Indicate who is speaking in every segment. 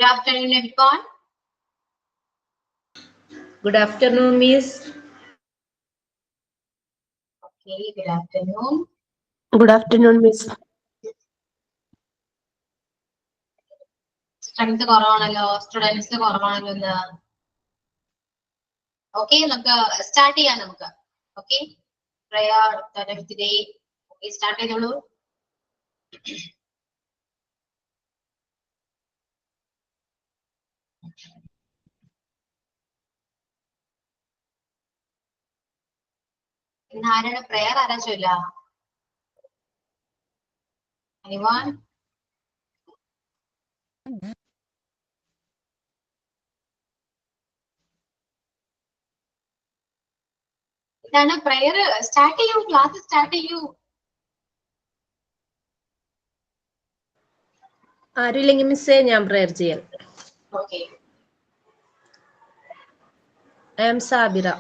Speaker 1: Good afternoon, everyone.
Speaker 2: Good afternoon, Miss.
Speaker 1: Okay, good afternoon.
Speaker 2: Good afternoon, Miss.
Speaker 1: Strength കുറവാണല്ലോ, students കുറവാണല്ലോ ഇന്ന്. Okay, നമുക്ക് start ചെയ്യാം. നമുക്ക് okay, prayer thought of the day. Okay, start ചെയ്തോളൂ. ഇന്ന് ആരാണ് പ്രയർ ആരാ ചൊല്ല? Anyone? ഇതാണ് പ്രയർ. സ്റ്റാർട്ട് ചെയ്യൂ, ക്ലാസ് സ്റ്റാർട്ട് ചെയ്യൂ.
Speaker 2: ആരുമില്ലെങ്കിൽ മിസ്സേ ഞാൻ പ്രയർ ചെയ്യാം.
Speaker 1: Okay.
Speaker 2: I am Sabira.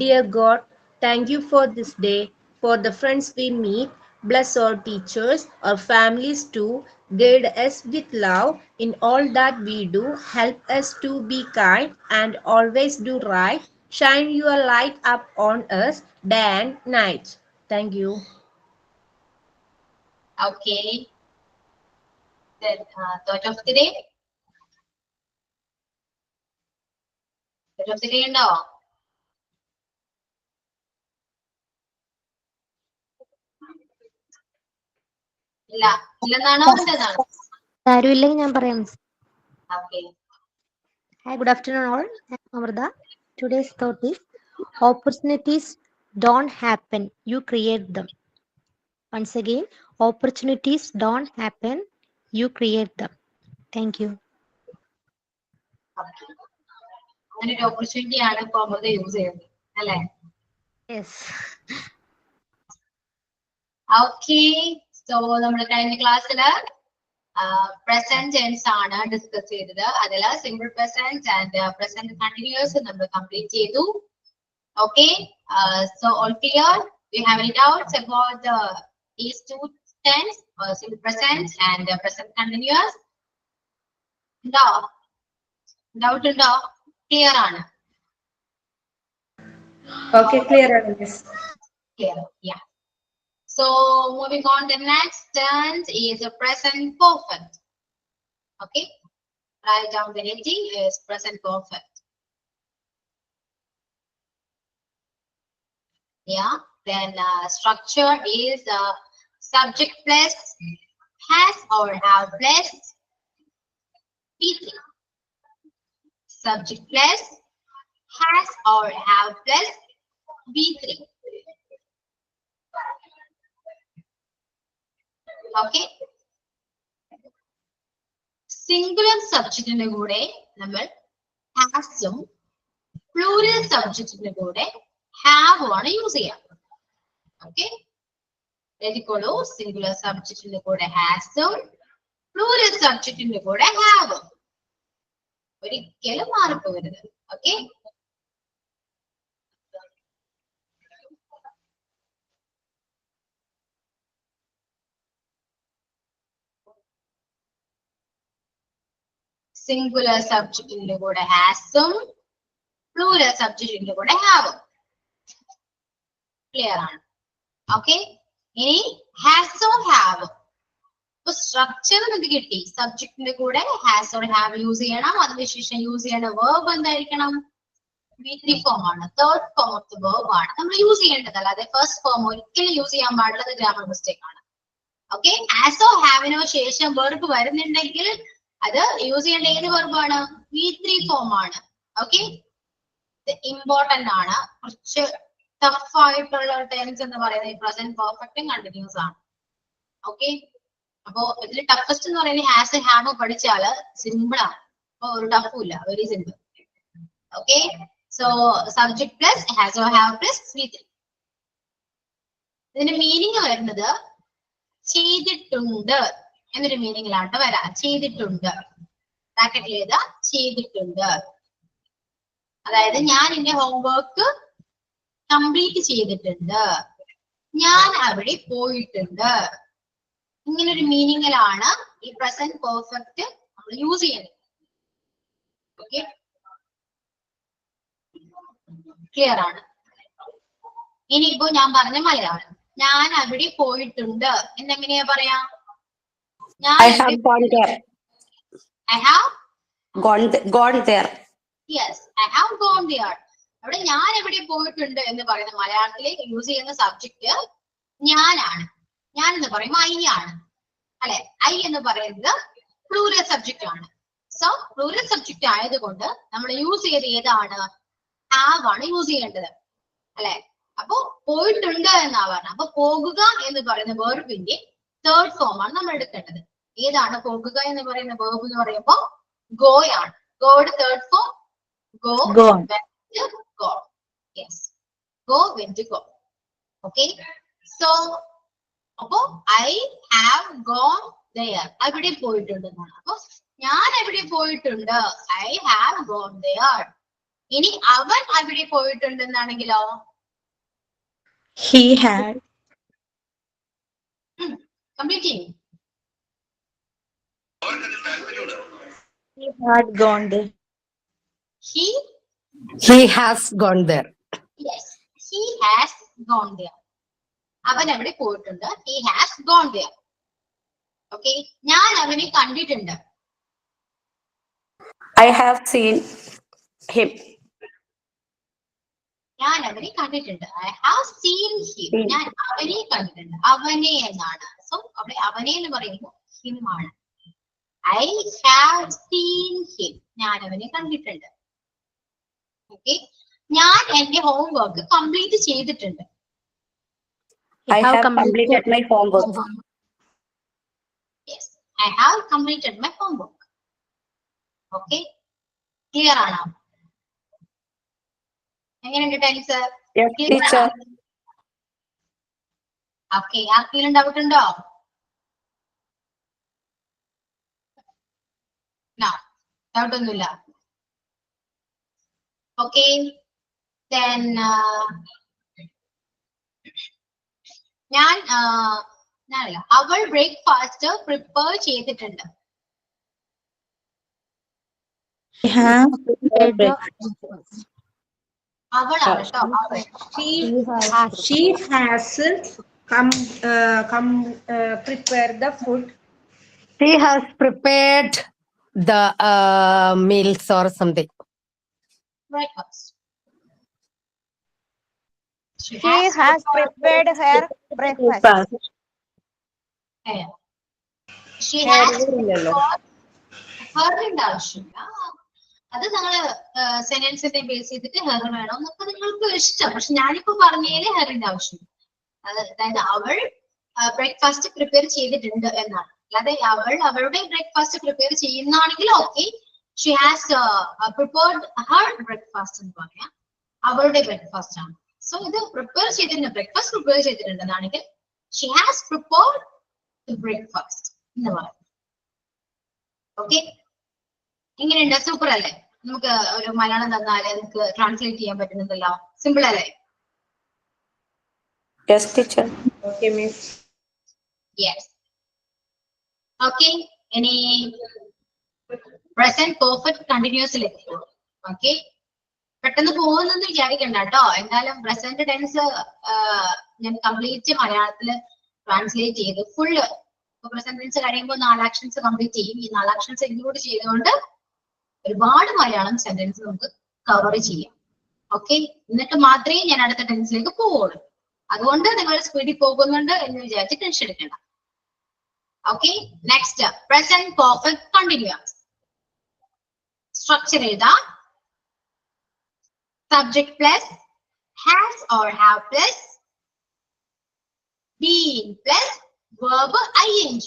Speaker 2: Dear God, thank you for this day, for the friends we meet. Bless our teachers, our families too. Guide us with love in all that we do. Help us to be kind and always do right. Shine your light up on us day and night. Thank you.
Speaker 1: Okay. Then thought of the day. Thought of the day ഉണ്ടോ? ഇല്ല, ഇല്ലെന്നാണോ ഉണ്ടെന്നാണോ?
Speaker 3: ആരുമില്ലെങ്കിൽ ഞാൻ പറയാം.
Speaker 1: Okay.
Speaker 3: Hi, good afternoon all. I'm Amrita. Today's thought is opportunities don't happen, you create them. Once again, opportunities don't happen, you create them. Thank you.
Speaker 1: അങ്ങനെ ഒരു opportunity ആണ് ഇപ്പൊ നമ്മൾ use ചെയ്യുന്നത് അല്ലേ?
Speaker 3: Yes.
Speaker 1: ഓക്കെ, സോ നമ്മൾ കഴിഞ്ഞ ക്ലാസ്സില് പ്രസന്റ് ടെൻസ് ആണ് ഡിസ്കസ് ചെയ്തത്. അതില് simple present and present continuous നമ്മൾ കംപ്ലീറ്റ് ചെയ്തു. Okay, so all clear? You have any doubts about these two tens, simple present and present continuous? ഉണ്ടോ? ഡൗട്ട് ഉണ്ടോ? ക്ലിയർ ആണ്?
Speaker 2: Okay, clear, Miss.
Speaker 1: Clear, yeah. So moving on, the next tense is a present perfect. Okay, write down the heading is present perfect. Yeah, then structure is subject plus has or have plus be3. Subject plus has or have plus be3. Okay, singular സബ്ജക്റ്റിന്റെ കൂടെ നമ്മൾ ഹാസും plural സബ്ജക്റ്റിന്റെ കൂടെ have ആണ് use ചെയ്യാം. Okay, എഴുതിക്കോളൂ. Singular സബ്ജക്റ്റിന്റെ കൂടെ ഹാസും പ്ലൂറൽ സബ്ജക്റ്റിന്റെ കൂടെ ഹാവും. ഒരിക്കലും മാറിപ്പോകരുത്. ഓക്കെ, സിംഗുലർ സബ്ജക്റ്റിന്റെ കൂടെ ഹാസും പ്ലൂറൽ സബ്ജക്റ്റിന്റെ കൂടെ ഹാവും. ക്ലിയർ ആണ്? ഓക്കെ, ഇനി ഹാസോ ഹാവ്. ഇപ്പൊ സ്ട്രക്ചർ നമുക്ക് കിട്ടി. സബ്ജക്റ്റിന്റെ കൂടെ ഹാസ് ഓർ ഹാവ് യൂസ് ചെയ്യണം. അതിനുശേഷം യൂസ് ചെയ്യേണ്ട വേർബ് എന്തായിരിക്കണം? B3 ഫോം ആണ്. Third form of the verb ആണ് നമ്മൾ യൂസ് ചെയ്യേണ്ടത്. അല്ലാതെ ഫസ്റ്റ് ഫോം ഒരിക്കലും യൂസ് ചെയ്യാൻ പാടുള്ളത് ഗ്രാമർ മിസ്റ്റേക്ക് ആണ്. ഓക്കെ, ഹാസോ ഹാവിനോ ശേഷം വെർബ് വരുന്നുണ്ടെങ്കിൽ അത് യൂസ് ചെയ്യേണ്ട ഏത് വെർബാണ്? B3 ഫോം ആണ്. ഓക്കെ, ഇമ്പോർട്ടന്റ് ആണ്. കുറച്ച് ടഫ് ആയിട്ടുള്ള ടെൻസ് എന്ന് പറയുന്നത് പ്രസന്റ് പെർഫെക്റ്റും കണ്ടിന്യൂസ് ആണ്. ഓക്കെ, അപ്പോ ഇതിൽ ടഫസ്റ്റ് എന്ന് പറയുന്നത് ഹാസ് ഹാവ് പഠിച്ചാല് സിമ്പിൾ ആണ്. അപ്പൊ ഒരു ടഫും ഇല്ല, very simple. Okay, so subject plus has or have plus B3. ഇതിന്റെ മീനിങ് വരുന്നത് ചെയ്തിട്ടുണ്ട് എന്നൊരു മീനിങ്ങിലാണ് വരാം. ചെയ്തിട്ടുണ്ട്, ബ്രാക്കറ്റിൽ എഴുതാ ചെയ്തിട്ടുണ്ട്. അതായത് ഞാൻ എന്റെ ഹോംവർക്ക് കംപ്ലീറ്റ് ചെയ്തിട്ടുണ്ട്, ഞാൻ അവിടെ പോയിട്ടുണ്ട്. ഇങ്ങനൊരു മീനിങ്ങിലാണ് ഈ പ്രസന്റ് പെർഫെക്റ്റ് നമ്മൾ നമ്മൾ യൂസ് ചെയ്യുന്നത്. ഓക്കെ, ക്ലിയർ ആണ്? ഇനിയിപ്പോ ഞാൻ പറഞ്ഞ മലയാളം, ഞാൻ അവിടെ പോയിട്ടുണ്ട് എന്നെങ്ങനെയാ പറയാ?
Speaker 4: I have gone there.
Speaker 1: I have
Speaker 4: Gone there.
Speaker 1: yes, I have gone there. അവിടെ ഞാൻ എവിടെ പോയിട്ടുണ്ട് എന്ന് പറയുന്ന മലയാളത്തിലെ യൂസ് ചെയ്യുന്ന സബ്ജക്ട് ഞാനാണ്. ഞാൻ എന്ന് പറയുമ്പോൾ ഐ ആണ്, അല്ലെ? ഐ എന്ന് പറയുന്നത് പ്ലൂറൽ സബ്ജക്റ്റ് ആണ്. സോ പ്ലൂറൽ സബ്ജക്റ്റ് ആയതുകൊണ്ട് നമ്മൾ യൂസ് ചെയ്ത് ഏതാണ്? ഹാവ് ആണ് യൂസ് ചെയ്യേണ്ടത്, അല്ലെ? അപ്പൊ പോയിട്ടുണ്ട് എന്നാ പറഞ്ഞത്. അപ്പൊ പോകുക എന്ന് പറയുന്ന വെർബിന്റെ തേർഡ് ഫോം ആണ് നമ്മൾ എടുക്കേണ്ടത്. ഏതാണ് പോകുക എന്ന് പറയുന്ന വെർബ് എന്ന് പറയുമ്പോ ഗോ ആണ്. ഗോയുടെ third form go, went, go. Yes, go, went, go. Okay, so അപ്പൊ I have gone there. അവിടെ പോയിട്ടുണ്ട് എന്നാണ്. അപ്പൊ ഞാൻ എവിടെ പോയിട്ടുണ്ട്? I have gone there. ഇനി അവൻ അവിടെ പോയിട്ടുണ്ട് എന്നാണെങ്കിലോ?
Speaker 2: He had.
Speaker 1: Completing.
Speaker 2: He had gone there.
Speaker 1: He
Speaker 4: has gone there.
Speaker 1: yes, he has gone there. അവൻ അവിടെ പോയിട്ടുണ്ട്. He has gone there. Okay, ഞാൻ അവനെ കണ്ടിട്ടുണ്ട്.
Speaker 4: I have seen him.
Speaker 1: ഞാൻ അവനെ കണ്ടിട്ടുണ്ട്. I have seen him. ഞാൻ അവനെ കണ്ടിട്ടുണ്ട്. അവനെ എന്നാണ്. സോ അവിടെ അവനെ എന്ന് പറയുമ്പോൾ him ആണ്. I have seen him. ഞാൻ അവനെ കണ്ടിട്ടുണ്ട്. ഓക്കെ, ഞാൻ എന്റെ ഹോംവർക്ക് കംപ്ലീറ്റ് ചെയ്തിട്ടുണ്ട്.
Speaker 4: I have completed my homework.
Speaker 1: Yes, I have completed my homework. Okay, clear ആണോ? എങ്ങനെയുണ്ട് ടൈംസ്?
Speaker 4: Yes, teacher.
Speaker 1: ഓക്കെ, ആർക്കെങ്കിലും ഡൗട്ട് ഉണ്ടോ? ഡൗട്ട് ഒന്നുമില്ല. ഓക്കെ, then ഞാനല്ല, അവൾ ബ്രേക്ക്ഫാസ്റ്റ് പ്രിപ്പയർ ചെയ്തിട്ടുണ്ട്. അവളാണ് കേട്ടോ, അവൾ.
Speaker 2: She has prepared the food.
Speaker 4: She has prepared the meals or something.
Speaker 1: Breakfast.
Speaker 3: She has prepared her breakfast.
Speaker 1: She has ഹെറിന്റെ ആവശ്യമില്ല. അത് നിങ്ങള് സെന്റൻസിനെ ബേസ് ചെയ്തിട്ട് ഹെർ വേണം എന്നൊക്കെ നിങ്ങൾക്ക് ഇഷ്ടം. പക്ഷെ ഞാനിപ്പോ പറഞ്ഞതില് ഹെറിന്റെ ആവശ്യമില്ല. അതായത് അവൾ ബ്രേക്ക്ഫാസ്റ്റ് പ്രിപ്പയർ ചെയ്തിട്ടുണ്ട് എന്നാണ്. അല്ലാതെ അവൾ അവളുടെ ബ്രേക്ക്ഫാസ്റ്റ് പ്രിപ്പയർ ചെയ്യുന്നതാണെങ്കിൽ okay, she has prepared her breakfast എന്ന് പറയാം. അവളുടെ ബ്രേക്ക്ഫാസ്റ്റ് ആണ്. സോ ഇത് പ്രിപ്പയർ ചെയ്തിട്ടുണ്ട്, ബ്രേക്ക്ഫാസ്റ്റ് പ്രിപ്പയർ ചെയ്തിട്ടുണ്ടെന്നാണെങ്കിൽ she has prepared the breakfast എന്ന് പറയാം. ഓക്കെ, എങ്ങനെയുണ്ട്? സൂപ്പർ അല്ലേ? നമുക്ക് ഒരു മലയാളം തന്നാല് നമുക്ക് ട്രാൻസ്ലേറ്റ് ചെയ്യാൻ പറ്റുന്നതല്ലോ. സിമ്പിൾ അല്ലേ?
Speaker 4: Yes, teacher.
Speaker 2: Okay, miss.
Speaker 1: Yes. Okay, ഇനി പ്രസന്റ് പെർഫെക്റ്റ് കണ്ടിന്യൂസിലേക്ക്. ഓക്കെ, പെട്ടെന്ന് പോകുന്നെന്ന് വിചാരിക്കണ്ട കേട്ടോ. എന്തായാലും പ്രസന്റ് ടെൻസ് ഞാൻ കംപ്ലീറ്റ് മലയാളത്തില് ട്രാൻസ്ലേറ്റ് ചെയ്ത് ഫുള്ള് പ്രസന്റ് ടെൻസ് കഴിയുമ്പോൾ 4 ആക്ഷൻസ് കംപ്ലീറ്റ് ചെയ്യും. ഈ 4 ആക്ഷൻസ് ഇൻക്ലൂഡ് ചെയ്തുകൊണ്ട് ഒരുപാട് മലയാളം സെന്റൻസ് നമുക്ക് കവർ ചെയ്യാം. ഓക്കെ, എന്നിട്ട് മാത്രമേ ഞാൻ അടുത്ത ടെൻസിലേക്ക് പോവുള്ളൂ. അതുകൊണ്ട് നിങ്ങൾ സ്പീഡിൽ പോകുന്നുണ്ട് എന്ന് വിചാരിച്ച് ടെൻഷൻ എടുക്കണ്ട. Okay, next present perfect continuous. Structure എഴുതാം. Subject plus has or have plus been plus verb ing.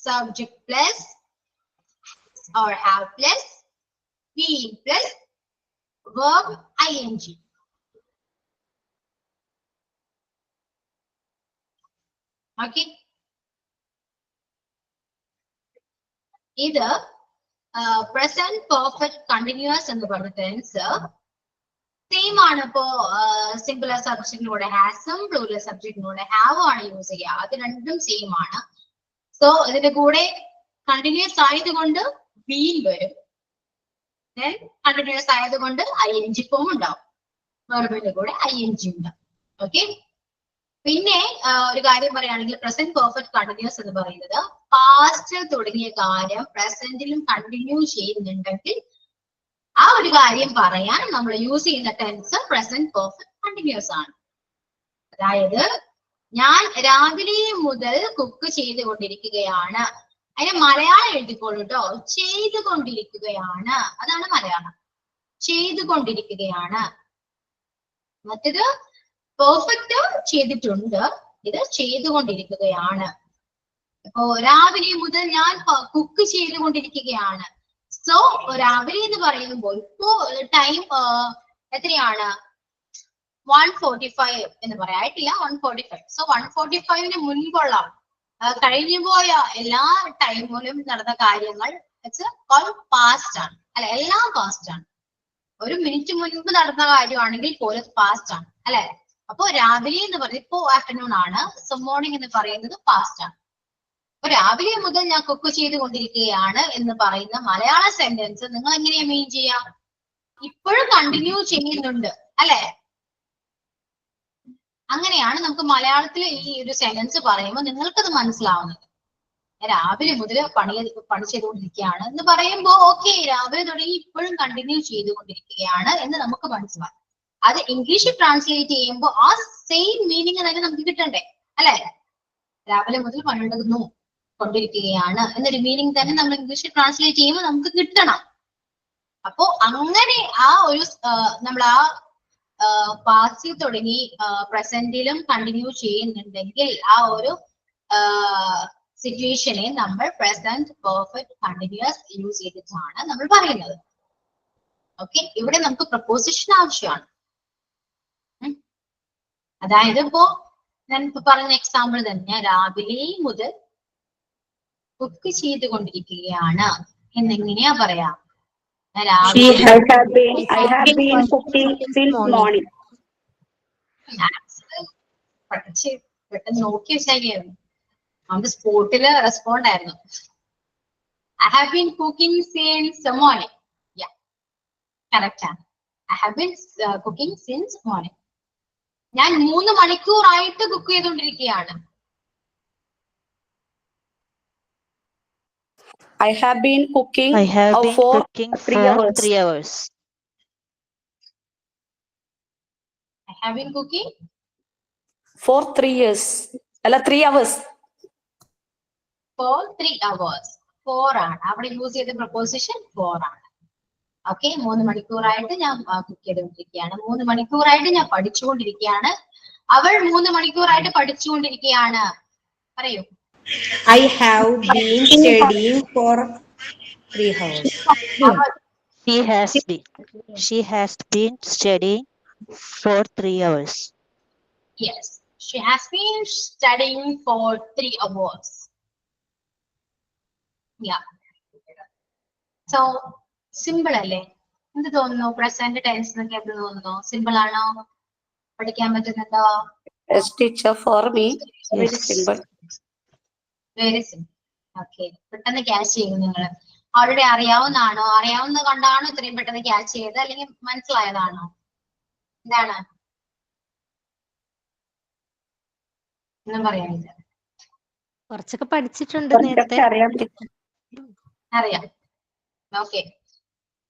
Speaker 1: Subject plus or have plus been plus verb ing. Okay, ഇത് പ്രസന്റ് പെർഫെക്റ്റ് കണ്ടിന്യൂസ് എന്ന് പറഞ്ഞ ടെൻസ് സെയിം ആണ്. ഇപ്പോ singular സബ്ജക്റ്റിനൂടെ ഹാസും plural സബ്ജക്റ്റിനൂടെ have ആണ് use ചെയ്യുക. അത് രണ്ടും സെയിം ആണ്. സോ ഇതിന്റെ കൂടെ കണ്ടിന്യൂസ് ആയതുകൊണ്ട് ബീൻ വരും. കണ്ടിന്യൂസ് ആയതുകൊണ്ട് ing ഫോം ഉണ്ടാവും. വെർബിന്റെ കൂടെ ing ഉണ്ടാവും. ഓക്കെ. പിന്നെ ഒരു കാര്യം പറയുകയാണെങ്കിൽ പ്രസന്റ് പെർഫെക്റ്റ് കണ്ടിന്യൂസ് എന്ന് പറയുന്നത് പാസ്റ്റ് തുടങ്ങിയ കാര്യം പ്രസന്റിലും കണ്ടിന്യൂ ചെയ്യുന്നുണ്ടെങ്കിൽ ആ ഒരു കാര്യം പറയാൻ നമ്മൾ യൂസ് ചെയ്യുന്ന ടെൻസ് പ്രസന്റ് പെർഫെക്റ്റ് കണ്ടിന്യൂസ് ആണ്. അതായത് ഞാൻ രാവിലെ മുതൽ കുക്ക് ചെയ്തുകൊണ്ടിരിക്കുകയാണ്. അതിന് മലയാളം എഴുതിക്കോളൂ കേട്ടോ. ചെയ്തുകൊണ്ടിരിക്കുകയാണ്, അതാണ് മലയാളം. ചെയ്തുകൊണ്ടിരിക്കുകയാണ്. മറ്റേത് പെർഫെക്റ്റ് ചെയ്തിട്ടുണ്ട്, ഇത് ചെയ്തുകൊണ്ടിരിക്കുകയാണ്. ഇപ്പോ രാവിലെ മുതൽ ഞാൻ കുക്ക് ചെയ്തുകൊണ്ടിരിക്കുകയാണ്. സോ രാവിലെ എന്ന് പറയുമ്പോൾ ഇപ്പോ ടൈം എത്രയാണ്? 1:45 എന്ന് പറയായിട്ടില്ല, 1:45. സോ 1:45 മുൻപുള്ള കഴിഞ്ഞു പോയ എല്ലാ ടൈമിലും നടന്ന കാര്യങ്ങൾ പാസ്റ്റ് ആണ്, അല്ലെ? എല്ലാം പാസ്റ്റ് ആണ്. ഒരു മിനിറ്റ് മുൻപ് നടന്ന കാര്യമാണെങ്കിൽ പോലും പാസ്റ്റ് ആണ്, അല്ലെ? അപ്പോ രാവിലെ എന്ന് പറയുന്നത് ഇപ്പോ ആഫ്റ്റർനൂൺ ആണ്. സോ മോർണിംഗ് എന്ന് പറയുന്നത് പാസ്റ്റ് ആണ്. അപ്പൊ രാവിലെ മുതൽ ഞാൻ കുക്ക് ചെയ്തുകൊണ്ടിരിക്കുകയാണ് എന്ന് പറയുന്ന മലയാള സെന്റൻസ് നിങ്ങൾ എങ്ങനെയാ മീൻ ചെയ്യാം? ഇപ്പോഴും കണ്ടിന്യൂ ചെയ്യുന്നുണ്ട്, അല്ലെ? അങ്ങനെയാണ് നമുക്ക് മലയാളത്തിൽ ഈ ഒരു സെന്റൻസ് പറയുമ്പോൾ നിങ്ങൾക്കത് മനസ്സിലാവുന്നത്. രാവിലെ മുതൽ പണി ചെയ്തുകൊണ്ടിരിക്കുകയാണ് എന്ന് പറയുമ്പോൾ ഓക്കെ, രാവിലെ തുടങ്ങി ഇപ്പോഴും കണ്ടിന്യൂ ചെയ്തുകൊണ്ടിരിക്കുകയാണ് എന്ന് നമുക്ക് മനസ്സിലാവും. അത് ഇംഗ്ലീഷിൽ ട്രാൻസ്ലേറ്റ് ചെയ്യുമ്പോൾ ആ സെയിം മീനിങ് തന്നെ നമുക്ക് കിട്ടണ്ടേ, അല്ലെ? രാവിലെ മുതൽ പണിയെടുക്കുന്നു കൊണ്ടിരിക്കുകയാണ് എന്നൊരു മീനിങ് തന്നെ നമ്മൾ ഇംഗ്ലീഷിൽ ട്രാൻസ്ലേറ്റ് ചെയ്യുമ്പോൾ നമുക്ക് കിട്ടണം. അപ്പോ അങ്ങനെ ആ ഒരു നമ്മൾ ആ പാസ്റ്റിൽ തുടങ്ങി പ്രസന്റിലും കണ്ടിന്യൂ ചെയ്യുന്നുണ്ടെങ്കിൽ ആ ഒരു സിറ്റുവേഷനെ നമ്മൾ പ്രസന്റ് പെർഫെക്റ്റ് കണ്ടിന്യൂസ് യൂസ് ചെയ്തിട്ടാണ് നമ്മൾ പറയുന്നത്. ഓക്കെ. ഇവിടെ നമുക്ക് പ്രപ്പോസിഷൻ ആവശ്യമാണ്. അതായത് ഇപ്പോ ഞാൻ ഇപ്പൊ പറഞ്ഞ എക്സാമ്പിൾ തന്നെ, രാവിലെ മുതൽ കുക്ക് ചെയ്തുകൊണ്ടിരിക്കുകയാണ് എന്നെങ്ങനെയാ പറയാ? പെട്ടെന്ന് നോക്കി വെച്ചായിരുന്നു, നമുക്ക് സ്പോട്ടില് റെസ്പോണ്ട് ആയിരുന്നു. I have been cooking since morning. Yeah, correct ആണ്. I have been cooking since morning. ഞാൻ 3 മണിക്കൂറായിട്ട് കുക്ക് ചെയ്തുകൊണ്ടിരിക്കുകയാണ്.
Speaker 4: I have been cooking for 3 hours.
Speaker 1: I have been cooking
Speaker 4: For 3 years. അല്ല 3 hours.
Speaker 1: for 3 hours. 4 ആണ് അവിടെ use ചെയ്ത preposition 4 ആണ്. Okay. 3 മണിക്കൂറായിട്ട് ഞാൻ cook ചെയ്തുകൊണ്ടിരിക്കുകയാണ്. 3 മണിക്കൂറായിട്ട് ഞാൻ പഠിച്ചുകൊണ്ടിരിക്കുകയാണ്. അവൾ 3 മണിക്കൂറായിട്ട് പഠിച്ചുകൊണ്ടിരിക്കുകയാണ്. പറയൂ.
Speaker 2: I have been studying for 3 hours.
Speaker 5: She has been studying for 3 hours.
Speaker 1: Yes, she has been studying for 3 hours. Yeah. So simple അല്ലേ? എന്ത് തോന്നുന്നു? പ്രസന്റ് ടെൻസ് എന്നൊക്കെ എന്ത് തോന്നുന്നു? സിമ്പിൾ ആണോ? പഠിക്കാൻ പറ്റുന്നുണ്ടോ?
Speaker 4: Yes, teacher, for me, very simple.
Speaker 1: Very simple. Okay. പെട്ടെന്ന് ക്യാച്ച് ചെയ്യും നിങ്ങൾ. ഓൾറെഡി അറിയാവുന്നതാണോ? അറിയാവുന്നത് കൊണ്ടാണോ ഇത്രയും പെട്ടെന്ന് ക്യാച്ച് ചെയ്തത്, അല്ലെങ്കിൽ മനസ്സിലായതാണോ? എന്താണ്? ഒന്നും പറയാനില്ല.
Speaker 3: കുറച്ചൊക്കെ പഠിച്ചിട്ടുണ്ട് നേരത്തെ.
Speaker 1: അറിയാം. ഓക്കെ.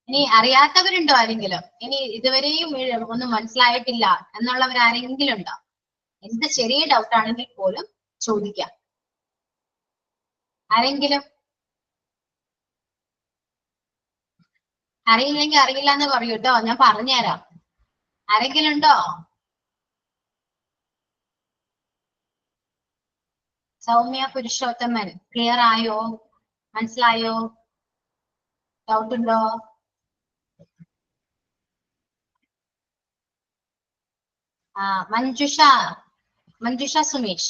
Speaker 1: ഇനി അറിയാത്തവരുണ്ടോ ആരെങ്കിലും? ഇനി ഇതുവരെയും ഒന്നും മനസ്സിലായിട്ടില്ല എന്നുള്ളവരാരെങ്കിലും ഉണ്ടോ? എന്ത് ചെറിയ ഡൗട്ട് ആണെങ്കിൽ പോലും ചോദിക്കാം. ആരെങ്കിലും? അറിയില്ലെങ്കിൽ അറിയില്ല എന്ന് പറയൂ കേട്ടോ, ഞാൻ പറഞ്ഞുതരാം. ആരെങ്കിലും ഉണ്ടോ? സൗമ്യ പുരുഷോത്തമൻ, ക്ലിയർ ആയോ? മനസ്സിലായോ? ഡൗട്ട് ഉണ്ടോ? മഞ്ജുഷ സുമേഷ്,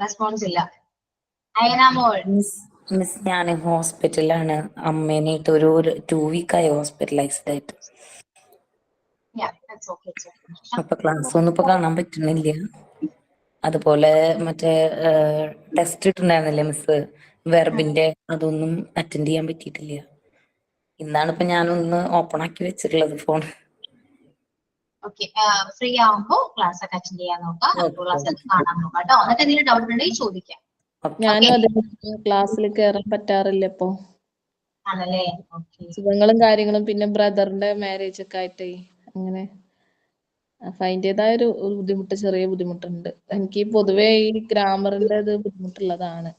Speaker 1: റെസ്പോൺസ് ഇല്ല. അയനാമോൾ.
Speaker 6: മിസ് ഞാൻ ഹോസ്പിറ്റലാണ്. അമ്മേനായിട്ട് ഒരു 2 വീക്കായി ഹോസ്പിറ്റലൈസ്ഡ് ആയിട്ട്. അപ്പൊ ക്ലാസ് ഒന്നും ഇപ്പൊ കാണാൻ പറ്റുന്നില്ല. അതുപോലെ മറ്റേ ടെസ്റ്റ് ഇട്ടുണ്ടായിരുന്നില്ലേ മിസ് വെർബിന്റെ, അതൊന്നും അറ്റൻഡ് ചെയ്യാൻ പറ്റിയിട്ടില്ല. ഇന്നാണ് ഇപ്പൊ ഞാനൊന്ന് ഓപ്പൺ ആക്കി വെച്ചിട്ടുള്ളത് ഫോൺ.
Speaker 1: ഓക്കെ, ഫ്രീ ആവുമ്പോ ക്ലാസ് ഒക്കെ അറ്റൻഡ് ചെയ്യാൻ നോക്കാം, ക്ലാസ് ഒക്കെ കാണാൻ നോക്കാം കേട്ടോ. എന്നിട്ട് എന്തെങ്കിലും ഡൗട്ട് ഉണ്ടെങ്കിൽ ചോദിക്കാം.
Speaker 7: ഞാനും അതെ, ക്ലാസ്സിൽ കയറാൻ പറ്റാറില്ല ഇപ്പൊ.
Speaker 1: ആണല്ലേ? ഓക്കെ.
Speaker 7: സുഖങ്ങളും കാര്യങ്ങളും പിന്നെ ബ്രദറിന്റെ മാരേജ് ഒക്കെ ആയിട്ടേ അങ്ങനെ അപ്പൊ അതിൻ്റെതായ ഒരു ബുദ്ധിമുട്ട്, ചെറിയ ബുദ്ധിമുട്ടുണ്ട് എനിക്ക്. പൊതുവേ ഈ ഗ്രാമറിന്റെ ഇത് ബുദ്ധിമുട്ടുള്ളതാണ്.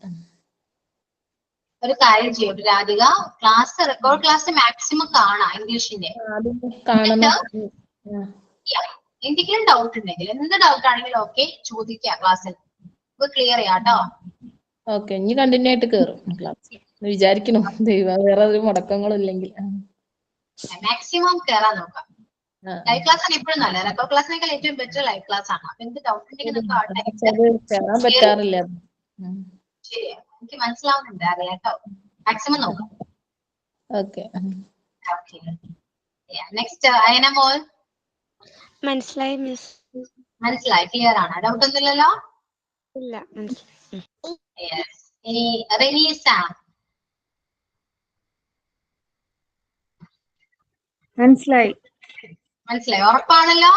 Speaker 1: ഒരു കാര്യം ചെയ്യും Radhika, class record class maximum കാണാം ഇംഗ്ലീഷിന്റെ.
Speaker 7: കാണണം.
Speaker 1: എന്തെങ്കിലും ഡൗട്ട് ഉണ്ടെങ്കിൽ, എന്ത് ഡൗട്ട് ആണെങ്കിലും ഓക്കെ ചോദിക്കാം, ക്ലാസ്സിൽ ക്ലിയർ ചെയ്യാം കേട്ടോ.
Speaker 7: ഓക്കെ, ഇനി കണ്ടിന്യൂ ആയിട്ട് കേറും ക്ലാസ് വിചാരിക്കണം, ദൈവം വേറെ ഒരു മുടക്കങ്ങളും ഇല്ലെങ്കിൽ.
Speaker 1: മാക്സിമം കയറാൻ നോക്കാം. ലൈവ് ക്ലാസ് ആണ് എപ്പോഴും നല്ല, റെക്കോർഡ് ക്ലാസ്സിനേക്കാൾ ഏറ്റവും ബെറ്റർ ലൈവ് ക്ലാസ് ആണ്. അപ്പൊ എന്ത് ഡൗട്ട് ഉണ്ടെങ്കിൽ
Speaker 7: കയറാൻ പറ്റാറില്ല.
Speaker 1: ശരിയാ, എനിക്ക് മനസ്സിലാവുന്നുണ്ട്, അറിയാം കേട്ടോ. മാക്സിമം നോക്കാം.
Speaker 7: ഓക്കെ.
Speaker 1: നെക്സ്റ്റ് അയന മോൾ.
Speaker 8: മനസ്സിലായി മിസ്.
Speaker 1: മനസ്സിലായി, ക്ലിയർ ആണ്, ഡൗട്ട് ഒന്നുമില്ലല്ലോ?
Speaker 8: ഇല്ല,
Speaker 1: ഇനി റെനീസ.
Speaker 4: മനസ്സിലായി.
Speaker 1: മനസ്സിലായി, ഉറപ്പാണല്ലോ?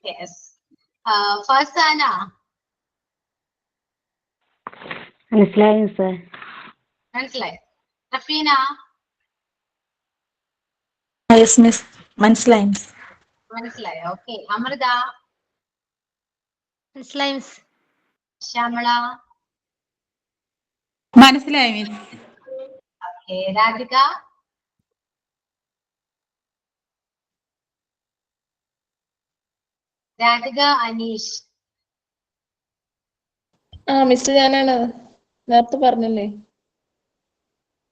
Speaker 1: യെസ്. ഫർസാന.
Speaker 4: മനസ്സിലായി മിസ്.
Speaker 1: മനസ്സിലായി. റഫീന.
Speaker 9: യെസ് മിസ്, മനസ്സിലായി മിസ്.
Speaker 1: മനസ്സിലായി, ഓക്കെ. അമൃത.
Speaker 3: മനസ്സിലായി മിസ്.
Speaker 1: ശ്യാമള.
Speaker 9: മനസ്സിലായി miss.
Speaker 1: Okay. Radhika. Radhika Aneesh.
Speaker 7: Miss ഞാനാണ്, നേരത്തെ പറഞ്ഞല്ലേ.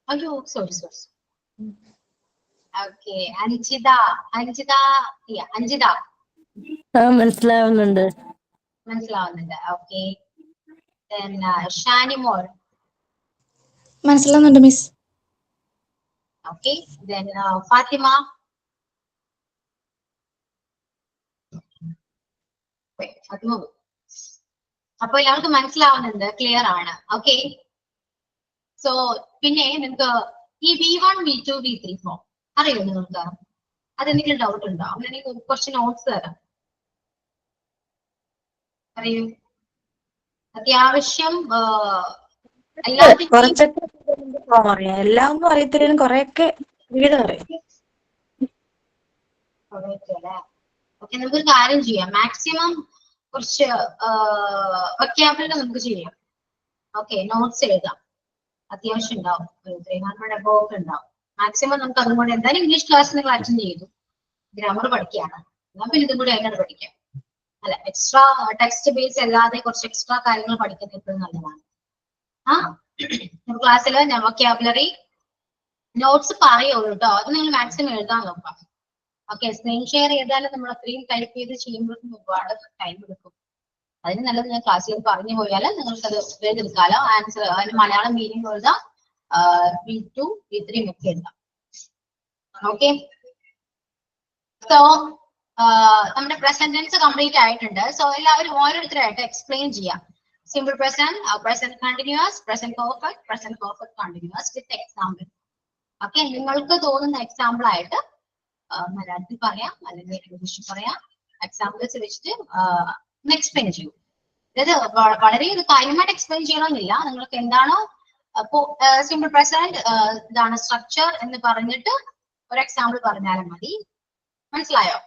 Speaker 1: അയ്യോ സോറി. ഓക്കെ. അഞ്ജിത. അഞ്ജിത.
Speaker 4: മനസ്സിലാവുന്നുണ്ട്.
Speaker 1: മനസ്സിലാവുന്നുണ്ട്, ഓക്കെ. ഷാനിമോൾ.
Speaker 9: മനസ്സിലാവുന്നുണ്ട് മിസ്.
Speaker 1: ഓക്കെ. ഫാത്തിമ. ഫാത്തിമ. അപ്പൊ എല്ലാവർക്കും മനസ്സിലാവുന്നുണ്ട്, ക്ലിയർ ആണ്. ഓക്കെ. സോ പിന്നെ നിങ്ങൾക്ക് ഈ V1, V2, V3 ഫോം അറിയോ നിങ്ങൾക്ക്? അതെന്തെങ്കിലും ഡൗട്ട് ഉണ്ടോ? അങ്ങനെ കുറച്ച് നോട്ട്സ് തരാം, അറിയൂ. അത്യാവശ്യം
Speaker 9: എല്ലാം ഒന്നും അറിയത്തില്ലും, കൊറേയൊക്കെ വീട് അറിയാം.
Speaker 1: ഓക്കെ, നമുക്കൊരു കാര്യം ചെയ്യാം, മാക്സിമം കുറച്ച് വൊക്കാബുലറി നമുക്ക് ചെയ്യാം. ഓക്കെ, നോട്ട്സ് എഴുതാം, അത്യാവശ്യം ഉണ്ടാവും, 300 above ഉണ്ടാവും. മാക്സിമം നമുക്ക് അതുകൊണ്ട് എന്തായാലും ഇംഗ്ലീഷ് ക്ലാസ് നിങ്ങൾ അറ്റൻഡ് ചെയ്തു, ഗ്രാമർ പഠിക്കുകയാണ്, എന്നാൽ പിന്നെ ഇതും കൂടി എങ്ങനെ പഠിക്കാം. അല്ല, എക്സ്ട്രാ ടെക്സ്റ്റ് ബേസ് അല്ലാതെ കുറച്ച് എക്സ്ട്രാ കാര്യങ്ങൾ പഠിക്കുന്നത് എപ്പോഴും നല്ലതാണ്. ക്ലാസ്സിൽ ഞാൻ വൊക്കാബുലറി നോട്ട്സ് പറയുള്ളൂ കേട്ടോ, അത് നിങ്ങൾ മാക്സിമം എഴുതാൻ നോക്കാം. ഓക്കെ, സ്ക്രീൻ ഷെയർ ചെയ്താലും നമ്മൾ അത്രയും ടൈപ്പ് ചെയ്ത് ചെയ്യുമ്പോഴേക്കും ഒരുപാട് ടൈം എടുക്കും. അതിന് നല്ലത് ഞാൻ ക്ലാസ്സിൽ പറഞ്ഞു പോയാൽ നിങ്ങൾക്കത് എഴുതിയെടുക്കാലോ. ആൻസർ അതിന് മലയാളം മീനിങ് എഴുതാം, V2, V3 ഒക്കെ എഴുതാം. ഓക്കെ. സോ നമ്മുടെ പ്രസന്റ് ടെൻസ് കംപ്ലീറ്റ് ആയിട്ടുണ്ട്. സോ എല്ലാവരും ഓരോരുത്തരായിട്ട് എക്സ്പ്ലെയിൻ ചെയ്യാം. Simple present, present continuous, present perfect continuous with example. Okay, നിങ്ങൾക്ക് തോന്നുന്ന എക്സാമ്പിൾ ആയിട്ട് മലയാളത്തിൽ പറയാം അല്ലെങ്കിൽ ഇംഗ്ലീഷിൽ പറയാം. എക്സാമ്പിൾസ് വെച്ചിട്ട് എക്സ്പ്ലെയിൻ ചെയ്യൂ. അതായത് വളരെ ഇത് കാര്യമായിട്ട് എക്സ്പ്ലെയിൻ ചെയ്യണമെന്നില്ല, നിങ്ങൾക്ക് എന്താണോ സിമ്പിൾ പ്രസന്റ് ഇതാണ് സ്ട്രക്ചർ എന്ന് പറഞ്ഞിട്ട് ഒരു എക്സാമ്പിൾ പറഞ്ഞാലും മതി. മനസ്സിലായോ?